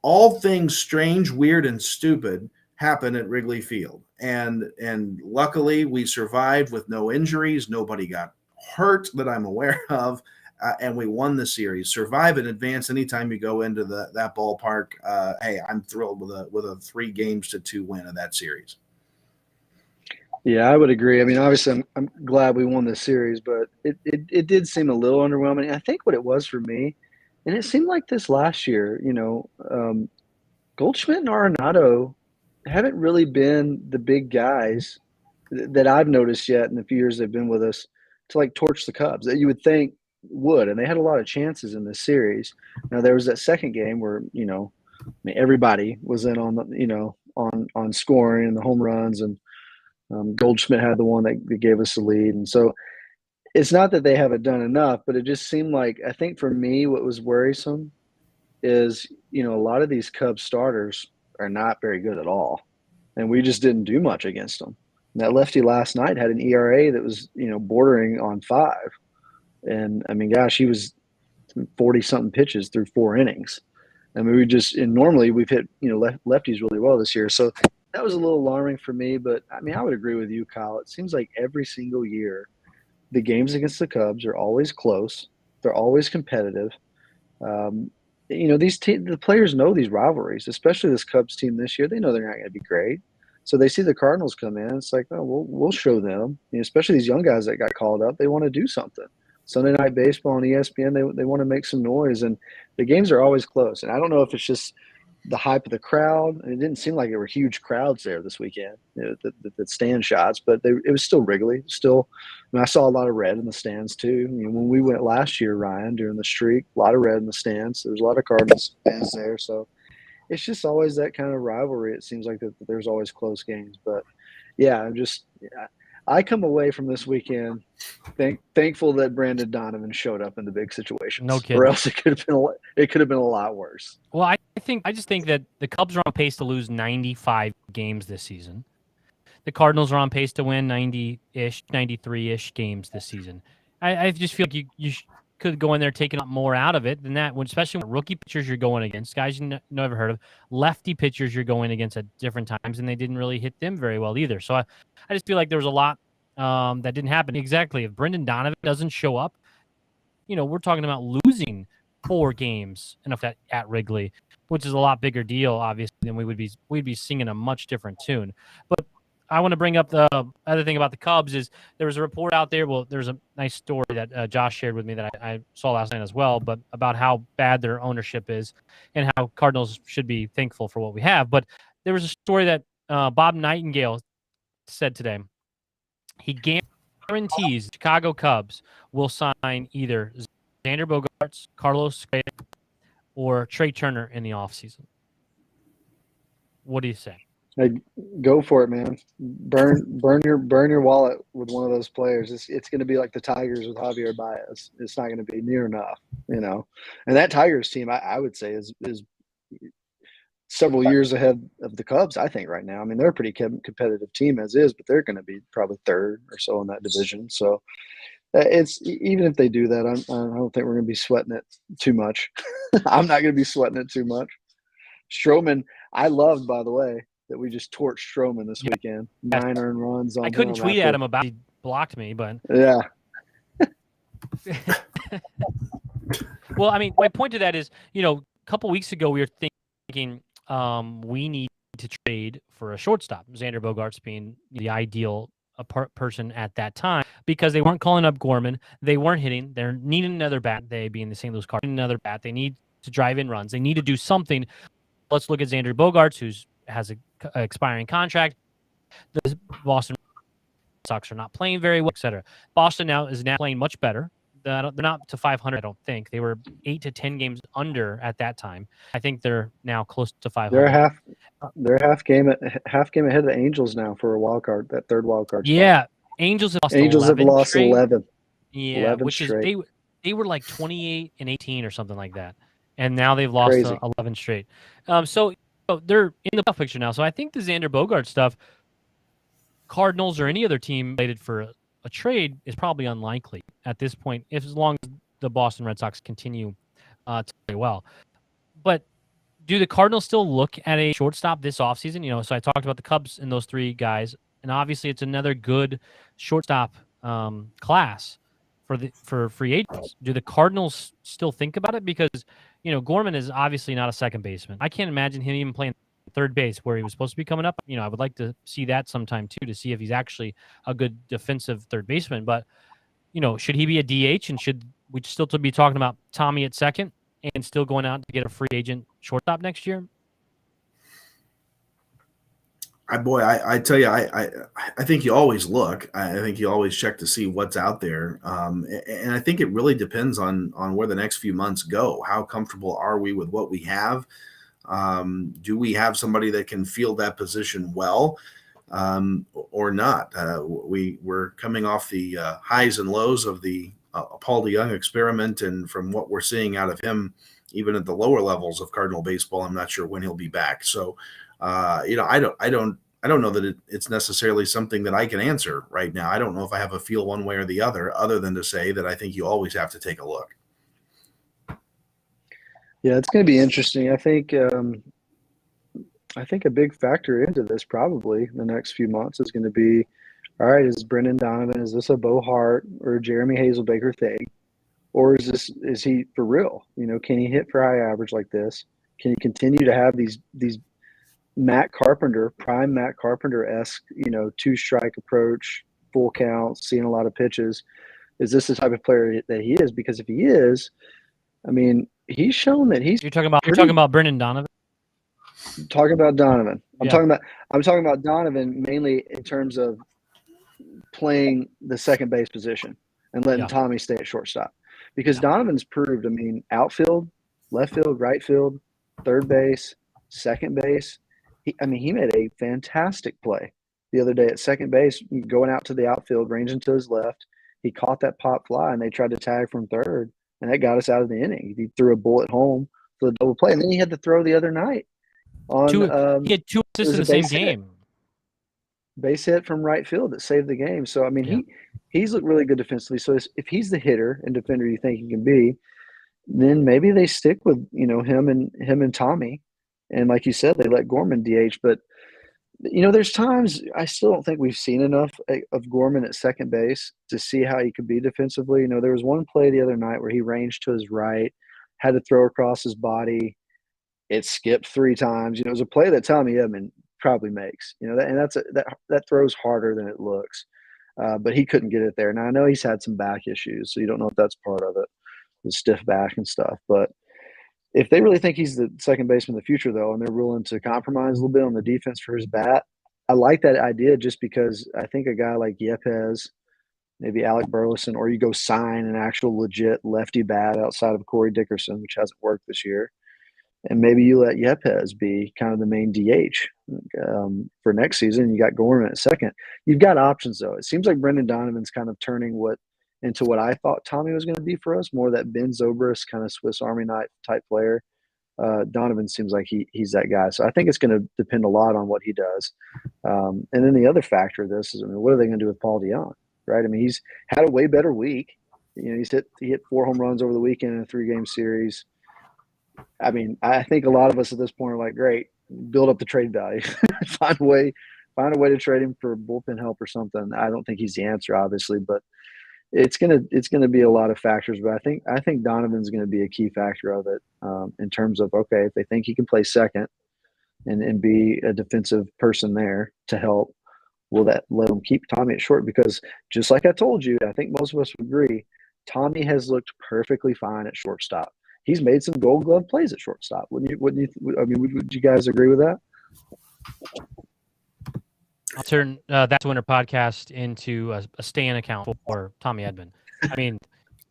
all things strange, weird, and stupid happen at Wrigley Field. And luckily we survived with no injuries. Nobody got hurt that I'm aware of. And we won the series. Survive and advance anytime you go into that ballpark. Hey, I'm thrilled with a 3-2 win of that series. Yeah, I would agree. I mean, obviously, I'm glad we won this series, but it did seem a little underwhelming. I think what it was for me, and it seemed like this last year, Goldschmidt and Arenado haven't really been the big guys that I've noticed yet in the few years they've been with us to like torch the Cubs that you would think would, and they had a lot of chances in this series. Now there was that second game where everybody was in on the on scoring and the home runs, and Goldschmidt had the one that gave us the lead, and so it's not that they haven't done enough, but it just seemed like, I think for me what was worrisome is a lot of these Cubs starters are not very good at all, and we just didn't do much against them. And that lefty last night had an ERA that was bordering on 5. And I mean, gosh, he was 40-something pitches through 4 innings. I mean, normally we've hit, lefties really well this year. So that was a little alarming for me. But I mean, I would agree with you, Kyle. It seems like every single year, the games against the Cubs are always close. They're always competitive. The players know these rivalries, especially this Cubs team this year. They know they're not going to be great. So they see the Cardinals come in. It's like, oh, we'll show them. Especially these young guys that got called up. They want to do something. Sunday Night Baseball on ESPN, they want to make some noise, and the games are always close. And I don't know if it's just the hype of the crowd. It didn't seem like there were huge crowds there this weekend, that stand shots, but it was still Wrigley. I saw a lot of red in the stands too. When we went last year, Ryan, during the streak, a lot of red in the stands. There was a lot of Cardinals fans there, so it's just always that kind of rivalry. It seems like that there's always close games, but yeah, I come away from this weekend thankful that Brandon Donovan showed up in the big situations. No kidding. Or else it could have been a lot worse. Well, I just think that the Cubs are on pace to lose 95 games this season. The Cardinals are on pace to win 90-ish, 93-ish games this season. I just feel like you could go in there taking up more out of it than that, especially when rookie pitchers you're going against, guys you never heard of, lefty pitchers you're going against at different times, and they didn't really hit them very well either. So I just feel like there was a lot that didn't happen. Exactly. If Brendan Donovan doesn't show up, we're talking about losing 4 games at Wrigley, which is a lot bigger deal, obviously, than we'd be singing a much different tune. But I want to bring up the other thing about the Cubs is there was a report out there. Well, there's a nice story that Josh shared with me that I saw last night as well, but about how bad their ownership is and how Cardinals should be thankful for what we have. But there was a story that Bob Nightingale said today. He guarantees Chicago Cubs will sign either Xander Bogaerts, Carlos Correa, or Trey Turner in the offseason. What do you say? Hey, go for it, man. Burn your wallet with one of those players. It's going to be like the Tigers with Javier Baez. It's not going to be near enough, And that Tigers team, I would say, is several years ahead of the Cubs, I think, right now. I mean, they're a pretty competitive team as is, but they're going to be probably 3rd or so in that division. So it's even if they do that, I don't think we're going to be sweating it too much. I'm not going to be sweating it too much. Stroman, I loved, by the way, that we just torched Stroman this weekend. 9 earned runs on. I couldn't tweet at him about he blocked me, but yeah. Well, I mean, my point to that is, a couple weeks ago we were thinking we need to trade for a shortstop. Xander Bogaerts being the ideal person at that time because they weren't calling up Gorman. They weren't hitting. They're needing another bat. They being the St. Louis Cardinals, another bat. They need to drive in runs. They need to do something. Let's look at Xander Bogaerts, who has a expiring contract. The Boston Red Sox are not playing very well, etc. Boston is now playing much better. They're not to 500, I don't think. They were 8 to 10 games under at that time. I think they're now close to 500. They're half game ahead of the Angels now for a wild card, that third wild card spot. Yeah, Angels have lost 11. Yeah, 11 which straight. is they were like 28 and 18 or something like that, and now they've lost 11 straight. So they're in the playoff picture now. So I think the Xander Bogaerts stuff, Cardinals or any other team slated for a trade is probably unlikely at this point, as long as the Boston Red Sox continue to play well. But do the Cardinals still look at a shortstop this offseason? So I talked about the Cubs and those three guys, and obviously it's another good shortstop class for free agents. Do the Cardinals still think about it? Because Gorman is obviously not a second baseman. I can't imagine him even playing third base where he was supposed to be coming up. I would like to see that sometime too, to see if he's actually a good defensive third baseman. But should he be a DH, and should we still be talking about Tommy at second and still going out to get a free agent shortstop next year? I tell you, I think you always look. I think you always check to see what's out there, and I think it really depends on where the next few months go. How comfortable are we with what we have? Do we have somebody that can field that position well, or not? We're coming off the highs and lows of the Paul DeJong experiment, and from what we're seeing out of him, even at the lower levels of Cardinal baseball, I'm not sure when he'll be back. So. I don't know that it's necessarily something that I can answer right now. I don't know if I have a feel one way or the other than to say that I think you always have to take a look. Yeah, it's going to be interesting. I think a big factor into this probably the next few months is going to be, all right, is Brendan Donovan, is this a Bo Hart or Jeremy Hazelbaker thing? Or is he for real? Can he hit for high average like this? Can he continue to have these prime Matt Carpenter-esque, 2-strike approach, full count, seeing a lot of pitches? Is this the type of player that he is? Because if he is, he's shown that he's. You're talking about Brendan Donovan. Talking about Donovan. I'm Yeah. talking about Donovan mainly in terms of playing the second base position and letting Tommy stay at shortstop. Because Donovan's proved, outfield, left field, right field, third base, second base. He made a fantastic play the other day at second base, going out to the outfield, ranging to his left. He caught that pop fly, and they tried to tag from third, and that got us out of the inning. He threw a bullet home for the double play, and then he had to throw the other night on. He had 2 assists in the same game. Base hit from right field that saved the game. So he's looked really good defensively. So if he's the hitter and defender you think he can be, then maybe they stick with him and Tommy. And like you said, they let Gorman DH. But, there's times I still don't think we've seen enough of Gorman at second base to see how he could be defensively. There was one play the other night where he ranged to his right, had to throw across his body. It skipped 3 times. It was a play that Tommy Edman probably makes. That throws harder than it looks. But he couldn't get it there. Now, I know he's had some back issues, so you don't know if that's part of it, the stiff back and stuff. But if they really think he's the second baseman of the future, though, and they're willing to compromise a little bit on the defense for his bat, I like that idea just because I think a guy like Yepez, maybe Alec Burleson, or you go sign an actual legit lefty bat outside of Corey Dickerson, which hasn't worked this year, and maybe you let Yepez be kind of the main DH for next season. You got Gorman at second. You've got options, though. It seems like Brendan Donovan's kind of turning into what I thought Tommy was going to be for us, more that Ben Zobrist kind of Swiss Army knife type player. Donovan seems like he's that guy. So I think it's going to depend a lot on what he does. And then the other factor of this is, what are they going to do with Paul DeJong, right? He's had a way better week. He hit 4 home runs over the weekend in a 3-game series. I think a lot of us at this point are like, great, build up the trade value, find a way to trade him for bullpen help or something. I don't think he's the answer, obviously, but it's gonna be a lot of factors. But I think Donovan's going to be a key factor of it in terms of, okay, if they think he can play second, and be a defensive person there to help, will that let them keep Tommy at short? Because just like I told you, I think most of us would agree, Tommy has looked perfectly fine at shortstop. He's made some Gold Glove plays at shortstop. Wouldn't you? I mean, would you guys agree with that? I'll turn That's Winter podcast into a stand account for Tommy Edman. I mean,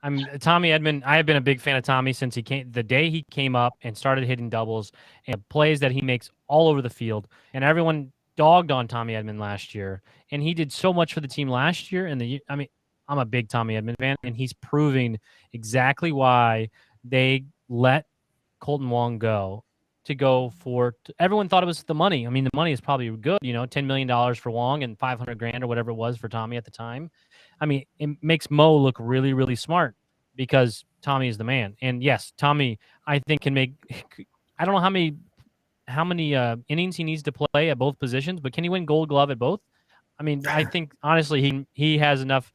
I'm Tommy Edman. I have been a big fan of Tommy since the day he came up and started hitting doubles and plays that he makes all over the field. And everyone dogged on Tommy Edman last year, and he did so much for the team last year. I mean, I'm a big Tommy Edman fan, and he's proving exactly why they let Colton Wong go. Everyone thought it was the money. I mean, the money is probably good, $10 million for Wong and $500,000 or whatever it was for Tommy at the time. I mean, it makes Mo look really, really smart because Tommy is the man. And yes, Tommy, I think can make, I don't know how many innings he needs to play at both positions, but can he win Gold Glove at both? I mean, I think honestly, he has enough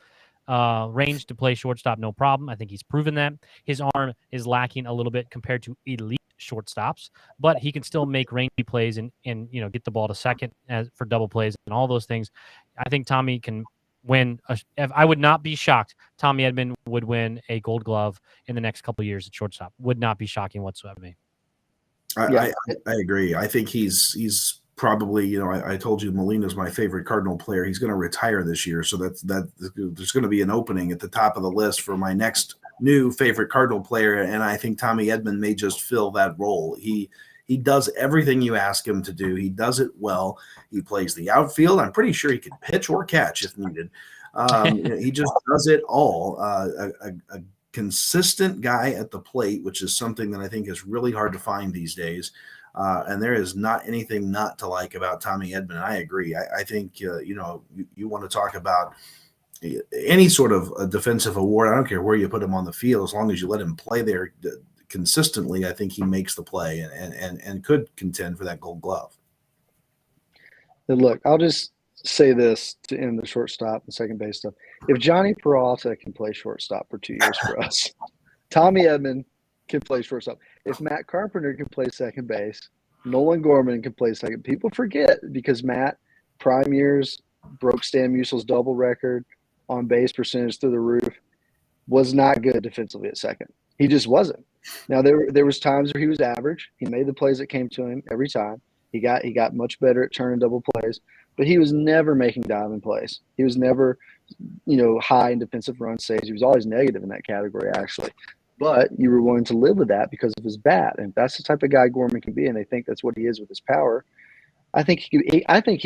range to play shortstop, no problem. I think he's proven that. His arm is lacking a little bit compared to elite shortstops, but he can still make rangy plays and get the ball to second for double plays and all those things. I think Tommy can win. I would not be shocked. Tommy Edman would win a Gold Glove in the next couple of years at shortstop. Would not be shocking whatsoever to me. I agree. I think he's probably, I told you Molina's my favorite Cardinal player. He's going to retire this year, so that there's going to be an opening at the top of the list for my next new favorite Cardinal player, and I think Tommy Edman may just fill that role. He does everything you ask him to do. He does it well. He plays the outfield. I'm pretty sure he can pitch or catch if needed. He just does it all. A consistent guy at the plate, which is something that I think is really hard to find these days. And there is not anything not to like about Tommy Edman. I agree. I think, you want to talk about any sort of a defensive award. I don't care where you put him on the field, as long as you let him play there consistently. I think he makes the play and could contend for that Gold Glove. And look, I'll just say this to end the shortstop and second base stuff. If Johnny Peralta can play shortstop for 2 years for us, Tommy Edman can play shortstop. If Matt Carpenter can play second base, Nolan Gorman can play second. People forget because Matt, prime years, broke Stan Mussel's double record, on base percentage through the roof, was not good defensively at second. He just wasn't. Now there was times where he was average. He made the plays that came to him every time. He got much better at turning double plays, but he was never making diving plays. He was never, high in defensive run saves. He was always negative in that category, actually. But you were willing to live with that because of his bat. And if that's the type of guy Gorman can be, and they think that's what he is with his power, I think he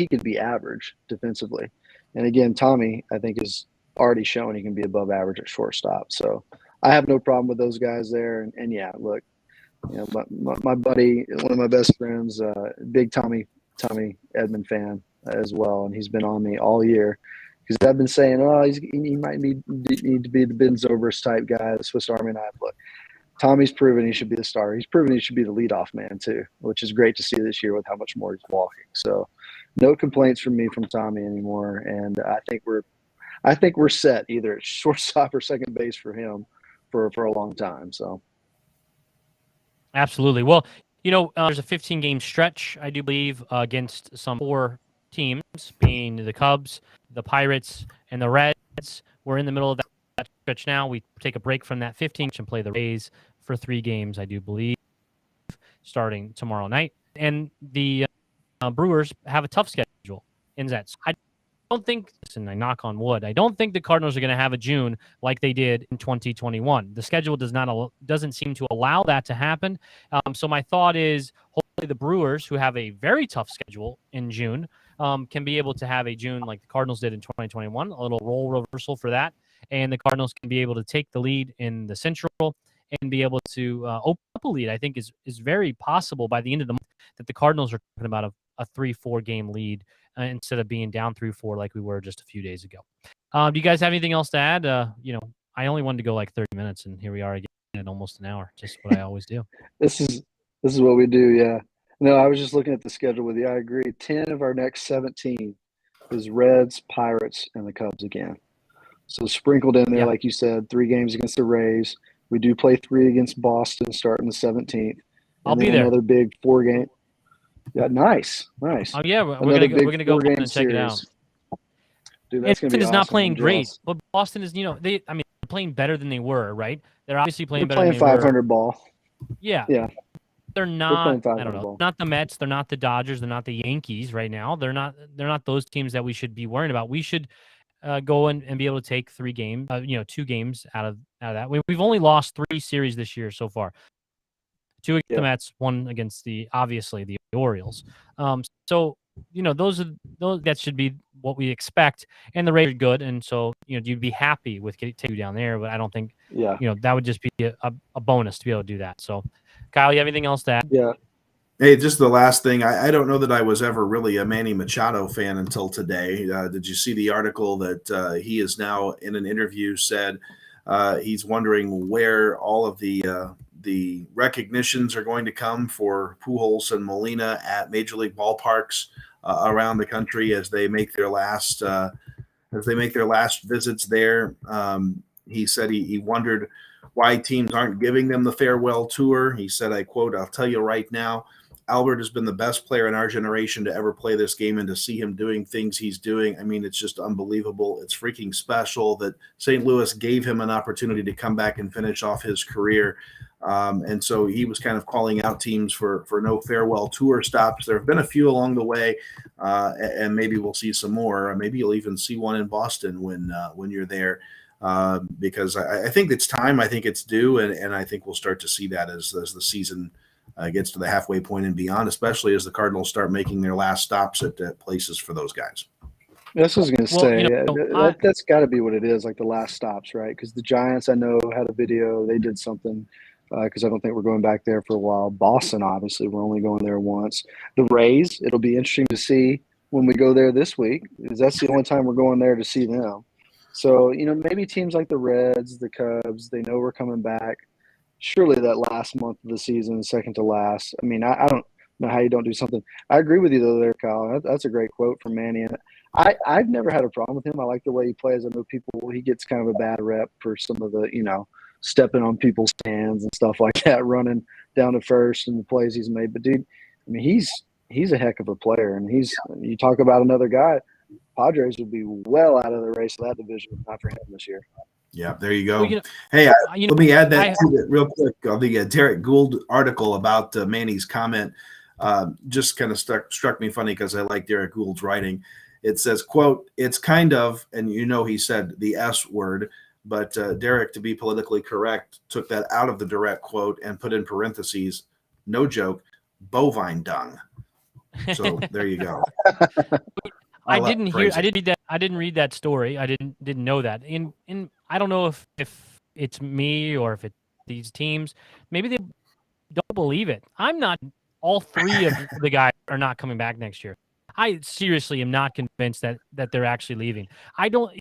could be average defensively. And again, Tommy, I think, is already shown he can be above average at shortstop. So I have no problem with those guys there. And yeah, look, my buddy, one of my best friends, big Tommy Edman fan as well, and he's been on me all year because I've been saying, he might need to be the Ben Zobrist type guy, the Swiss Army knife. Look, Tommy's proven he should be the starter. He's proven he should be the leadoff man too, which is great to see this year with how much more he's walking. So no complaints from me from Tommy anymore, and I think we're set either at shortstop or second base for him for a long time. So. Absolutely. Well, there's a 15-game stretch, I do believe, against some 4 teams, being the Cubs, the Pirates, and the Reds. We're in the middle of that stretch now. We take a break from that 15 and play the Rays for 3 games, I do believe, starting tomorrow night. And the Brewers have a tough schedule in that. I don't think, and I knock on wood, I don't think the Cardinals are going to have a June like they did in 2021. The schedule doesn't seem to allow that to happen. So my thought is, hopefully the Brewers, who have a very tough schedule in June, can be able to have a June like the Cardinals did in 2021, a little role reversal for that, and the Cardinals can be able to take the lead in the Central and be able to open up a lead. I think is very possible by the end of the month that the Cardinals are talking about a 3-4 game lead instead of being down 3-4 like we were just a few days ago. Do you guys have anything else to add? I only wanted to go like 30 minutes, and here we are again at almost an hour. Just what I always do. This is what we do, yeah. No, I was just looking at the schedule with you. I agree. 10 of our next 17 is Reds, Pirates, and the Cubs again. So sprinkled in there, like you said, 3 games against the Rays. We do play 3 against Boston starting the 17th. I'll be there. Another big 4 game. Yeah, nice. Oh yeah, we're Another gonna big go four-game and check it out. series. Dude, that's gonna Boston be is not awesome. playing I'm great, jealous. but Boston is, they're playing better than they were, right? They're obviously playing They're better playing than they were. 500 ball. Yeah. Yeah. They're They're not, playing I 500 don't know, ball. not the Mets, they're not the Dodgers, they're not the Yankees right now. They're not those teams that we should be worrying about. We should go and be able to take 3 games, 2 games out of that. We've only lost 3 series this year so far. 2 against the Mets, 1 against obviously the Orioles. So those that should be what we expect, and the Rays are good, and so you'd be happy with taking you down there. But I don't think that would just be a bonus to be able to do that. So, Kyle, you have anything else to add? Yeah. Hey, just the last thing. I don't know that I was ever really a Manny Machado fan until today. Did you see the article that he is now in an interview said he's wondering where all of the recognitions are going to come for Pujols and Molina at Major League ballparks around the country as they make their last visits there. He said he wondered why teams aren't giving them the farewell tour. He said, I quote, "I'll tell you right now, Albert has been the best player in our generation to ever play this game, and to see him doing things he's doing, I mean, it's just unbelievable. It's freaking special that St. Louis gave him an opportunity to come back and finish off his career." And so he was kind of calling out teams for no farewell tour stops. There have been a few along the way, and maybe we'll see some more. Maybe you'll even see one in Boston when you're there, because I think it's time. I think it's due, and I think we'll start to see that as the season gets to the halfway point and beyond, especially as the Cardinals start making their last stops at places for those guys. That's what I was going to say. That's got to be what it is, like the last stops, right? Because the Giants, I know, had a video. They did something because I don't think we're going back there for a while. Boston, obviously, we're only going there once. The Rays, it'll be interesting to see when we go there this week, because that's the only time we're going there to see them. So, maybe teams like the Reds, the Cubs, they know we're coming back. Surely that last month of the season, second to last. I mean, I don't know how you don't do something. I agree with you, though, there, Kyle. That's a great quote from Manny. And I've never had a problem with him. I like the way he plays. I know he gets kind of a bad rep for some of the, stepping on people's hands and stuff like that, running down to first and the plays he's made. But, dude, I mean, he's a heck of a player. And you talk about another guy, Padres would be well out of the race of that division if not for him this year. Yeah, there you go. Well, hey, let me add that to it real quick. The Derek Gould article about Manny's comment just kind of struck me funny because I like Derek Gould's writing. It says, quote, "It's kind of," and he said the S word, but Derek, to be politically correct, took that out of the direct quote and put in parentheses, no joke, bovine dung. So there you go. I didn't read that story. I didn't know that. And I don't know if it's me or if it's these teams. Maybe they don't believe it. I'm not. All 3 of the guys are not coming back next year. I seriously am not convinced that they're actually leaving. I don't.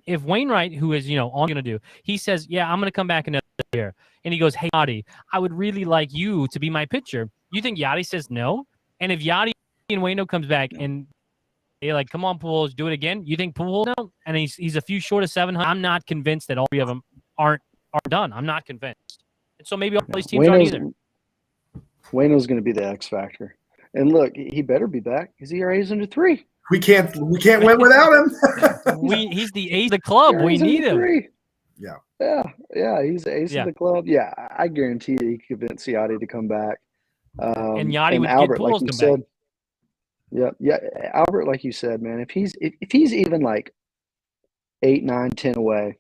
If Wainwright, who is all I'm going to do, he says, "Yeah, I'm going to come back another year," and he goes, "Hey Yadi, I would really like you to be my pitcher." You think Yadi says no? And if Yadi and Waino comes back and they're like, "Come on, Pujols, do it again," you think Pujols no? And he's a few short of 700. I'm not convinced that all 3 of them are done. I'm not convinced. And so maybe all these teams aren't either. Waino's going to be the X factor. And look, he better be back because he ERA is under 3. We can't win without him. He's the ace of the club. We need him. 3. Yeah. He's the ace of the club. Yeah, I guarantee you he could convince Yadi to come back. And Yadi would Albert, get Pujols like you come said. back. Yeah. Albert, like you said, man, if he's even like 8, 9, 10 away,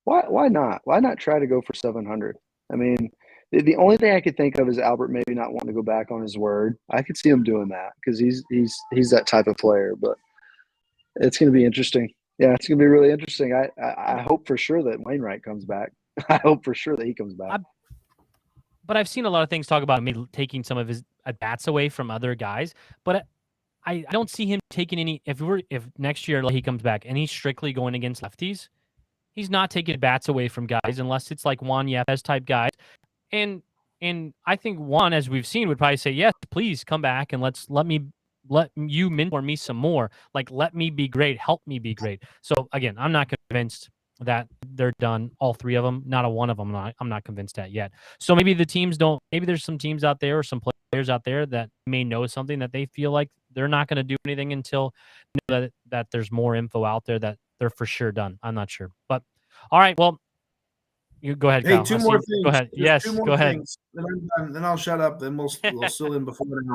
why not? Why not try to go for 700? I mean, the only thing I could think of is Albert maybe not wanting to go back on his word. I could see him doing that because he's that type of player. But it's going to be interesting. Yeah, it's going to be really interesting. I hope for sure that Wainwright comes back. I hope for sure that he comes back. But I've seen a lot of things talk about maybe taking some of his at-bats away from other guys. But I don't see him taking any. If next year he comes back and he's strictly going against lefties, he's not taking bats away from guys unless it's like Juan Yepes type guys. And I think Juan, as we've seen, would probably say, "Yes, please come back and let you mentor me some more. Like, let me be great. Help me be great." So again, I'm not convinced that they're done. All 3 of them, not a one of them. I'm not convinced that yet. So maybe the teams don't. Maybe there's some teams out there or some players players out there that may know something that they feel like they're not going to do anything until that there's more info out there that they're for sure done. I'm not sure, but all right. Well, you go ahead. Hey, Kyle. two more things. Go ahead. Just yes, two more go ahead. things. Then I'll shut up. Then we'll still in before an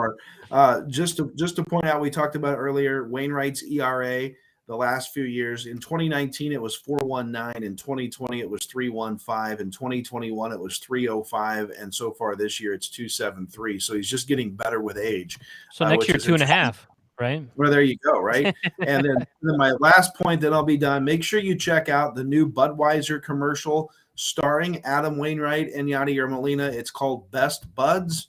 hour. Just to point out, we talked about earlier Wainwright's ERA the last few years. In 2019, it was 4.19. In 2020, it was 3.15. In 2021, it was 3.05. And so far this year, it's 2.73. So he's just getting better with age. So next year, 2.5. Right. Well, there you go. Right. And then my last point, then I'll be done. Make sure you check out the new Budweiser commercial starring Adam Wainwright and Yadier Molina. It's called Best Buds.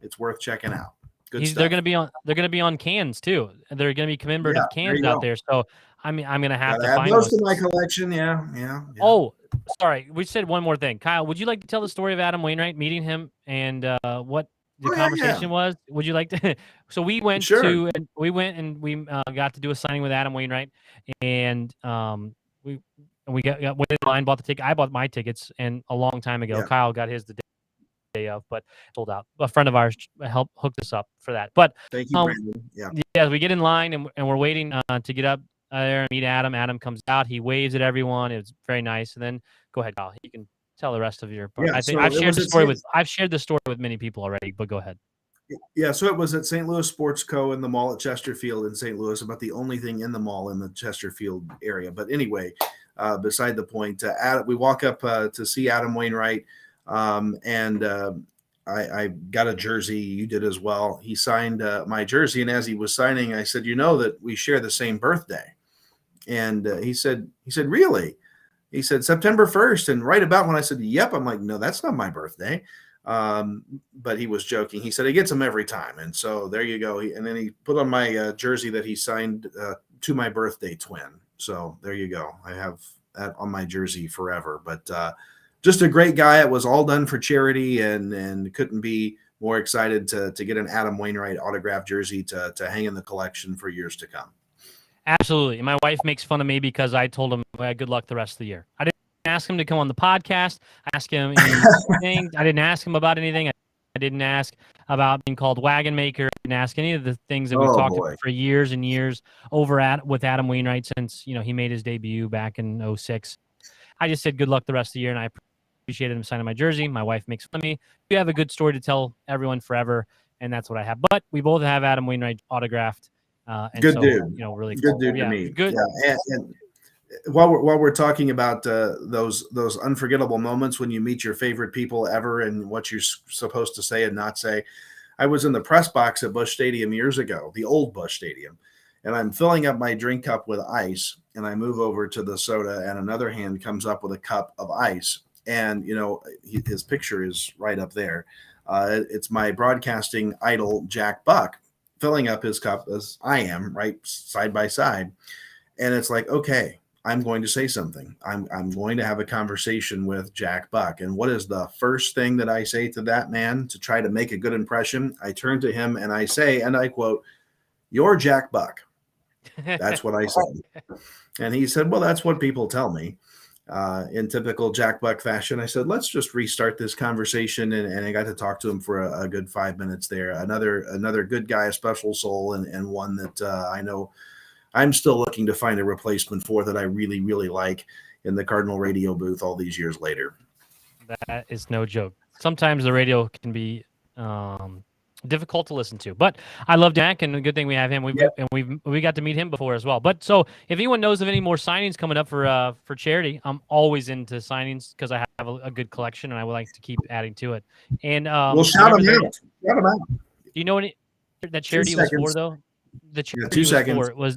It's worth checking out. Good stuff. They're going to be on cans too. They're going to be commemorative cans out there. So I'm going to have to find those in my collection. Yeah. Oh, sorry. We said one more thing. Kyle, would you like to tell the story of Adam Wainwright, meeting him, and what the conversation was? Would you like to? So we went and we got to do a signing with Adam Wainwright, and we got went in line, bought the ticket. I bought my tickets, and a long time ago, Kyle got his the day of, but sold out. A friend of ours helped hook us up for that. But thank you, Brandon. Yeah, we get in line and we're waiting to get up there and meet Adam. Adam comes out. He waves at everyone. It was very nice. And then go ahead, Kyle. You can tell the rest of your part. I think I've shared the story with many people already, but go ahead. Yeah, so it was at St. Louis Sports Co. in the mall at Chesterfield in St. Louis, about the only thing in the mall in the Chesterfield area. But anyway, beside the point, we walk up to see Adam Wainwright, and I got a jersey. You did as well. He signed my jersey, and as he was signing, I said, "You know that we share the same birthday." And he said, "Really?" He said, "September 1st." And right about when I said, "Yep," I'm like, "No, that's not my birthday." But he was joking. He said he gets them every time. And so there you go. And then he put on my jersey that he signed to my birthday twin. So there you go. I have that on my jersey forever. But just a great guy. It was all done for charity, and couldn't be more excited to get an Adam Wainwright autographed jersey to hang in the collection for years to come. Absolutely. My wife makes fun of me because I told him good luck the rest of the year. I didn't ask him to come on the podcast. I asked him anything. I didn't ask him about anything. I didn't ask about being called Wagon Maker. I didn't ask any of the things that we've talked about for years and years with Adam Wainwright since he made his debut back in 2006. I just said good luck the rest of the year, and I appreciated him signing my jersey. My wife makes fun of me. You have a good story to tell everyone forever, and that's what I have. But we both have Adam Wainwright autographed. Good dude. Really good cool. dude to me. Good. Yeah. And while we're talking about those unforgettable moments when you meet your favorite people ever and what you're supposed to say and not say, I was in the press box at Busch Stadium years ago, the old Busch Stadium, and I'm filling up my drink cup with ice, and I move over to the soda, and another hand comes up with a cup of ice, and his picture is right up there. It's my broadcasting idol, Jack Buck, filling up his cup as I am, right side by side. And it's like, okay, I'm going to say something. I'm going to have a conversation with Jack Buck. And what is the first thing that I say to that man to try to make a good impression? I turn to him and I say, and I quote, "You're Jack Buck." That's what I said. And he said, "Well, that's what people tell me." In typical Jack Buck fashion, I said, "Let's just restart this conversation." And I got to talk to him for a good 5 minutes there. Another good guy, a special soul, and one that I know I'm still looking to find a replacement for that I really, really like in the Cardinal radio booth all these years later. That is no joke. Sometimes the radio can be difficult to listen to, but I love Jack, and a good thing we have him. We got to meet him before as well. But so if anyone knows of any more signings coming up for charity, I'm always into signings because I have a good collection and I would like to keep adding to it. And we'll shout them out. Do you know any that charity was for though? The charity was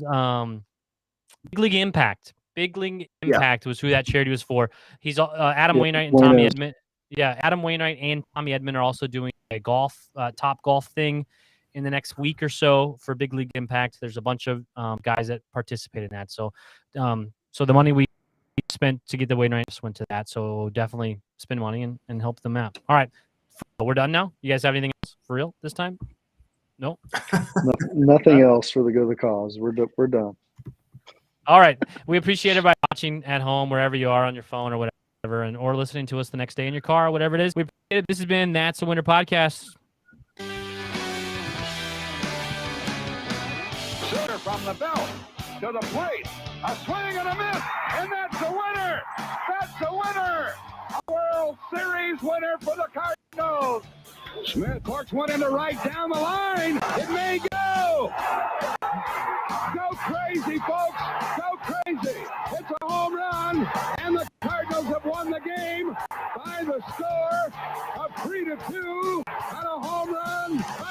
Big League Impact. Big League Impact was who that charity was for. He's Adam Wainwright and Tommy Edman. Yeah, Adam Wainwright and Tommy Edman are also doing a top golf thing in the next week or so for Big League Impact. There's a bunch of guys that participate in that. So, so the money we spent to get the Wainwright just went to that. So definitely spend money and help them out. All right, we're done now. You guys have anything else for real this time? No. Nothing else for the good of the cause. We're done. All right. We appreciate everybody watching at home, wherever you are on your phone or whatever, or listening to us the next day in your car, or whatever it is. We appreciate it. This has been That's the Winter Podcast. from the belt to the plate. A swing and a miss, and that's the winner. That's the winner. A World Series winner for the Cardinals. Smith corks one into right down the line. It may go. Go crazy, folks. Go crazy. It's a home run, and the Cardinals have won the game by the score of 3-2 on a home run.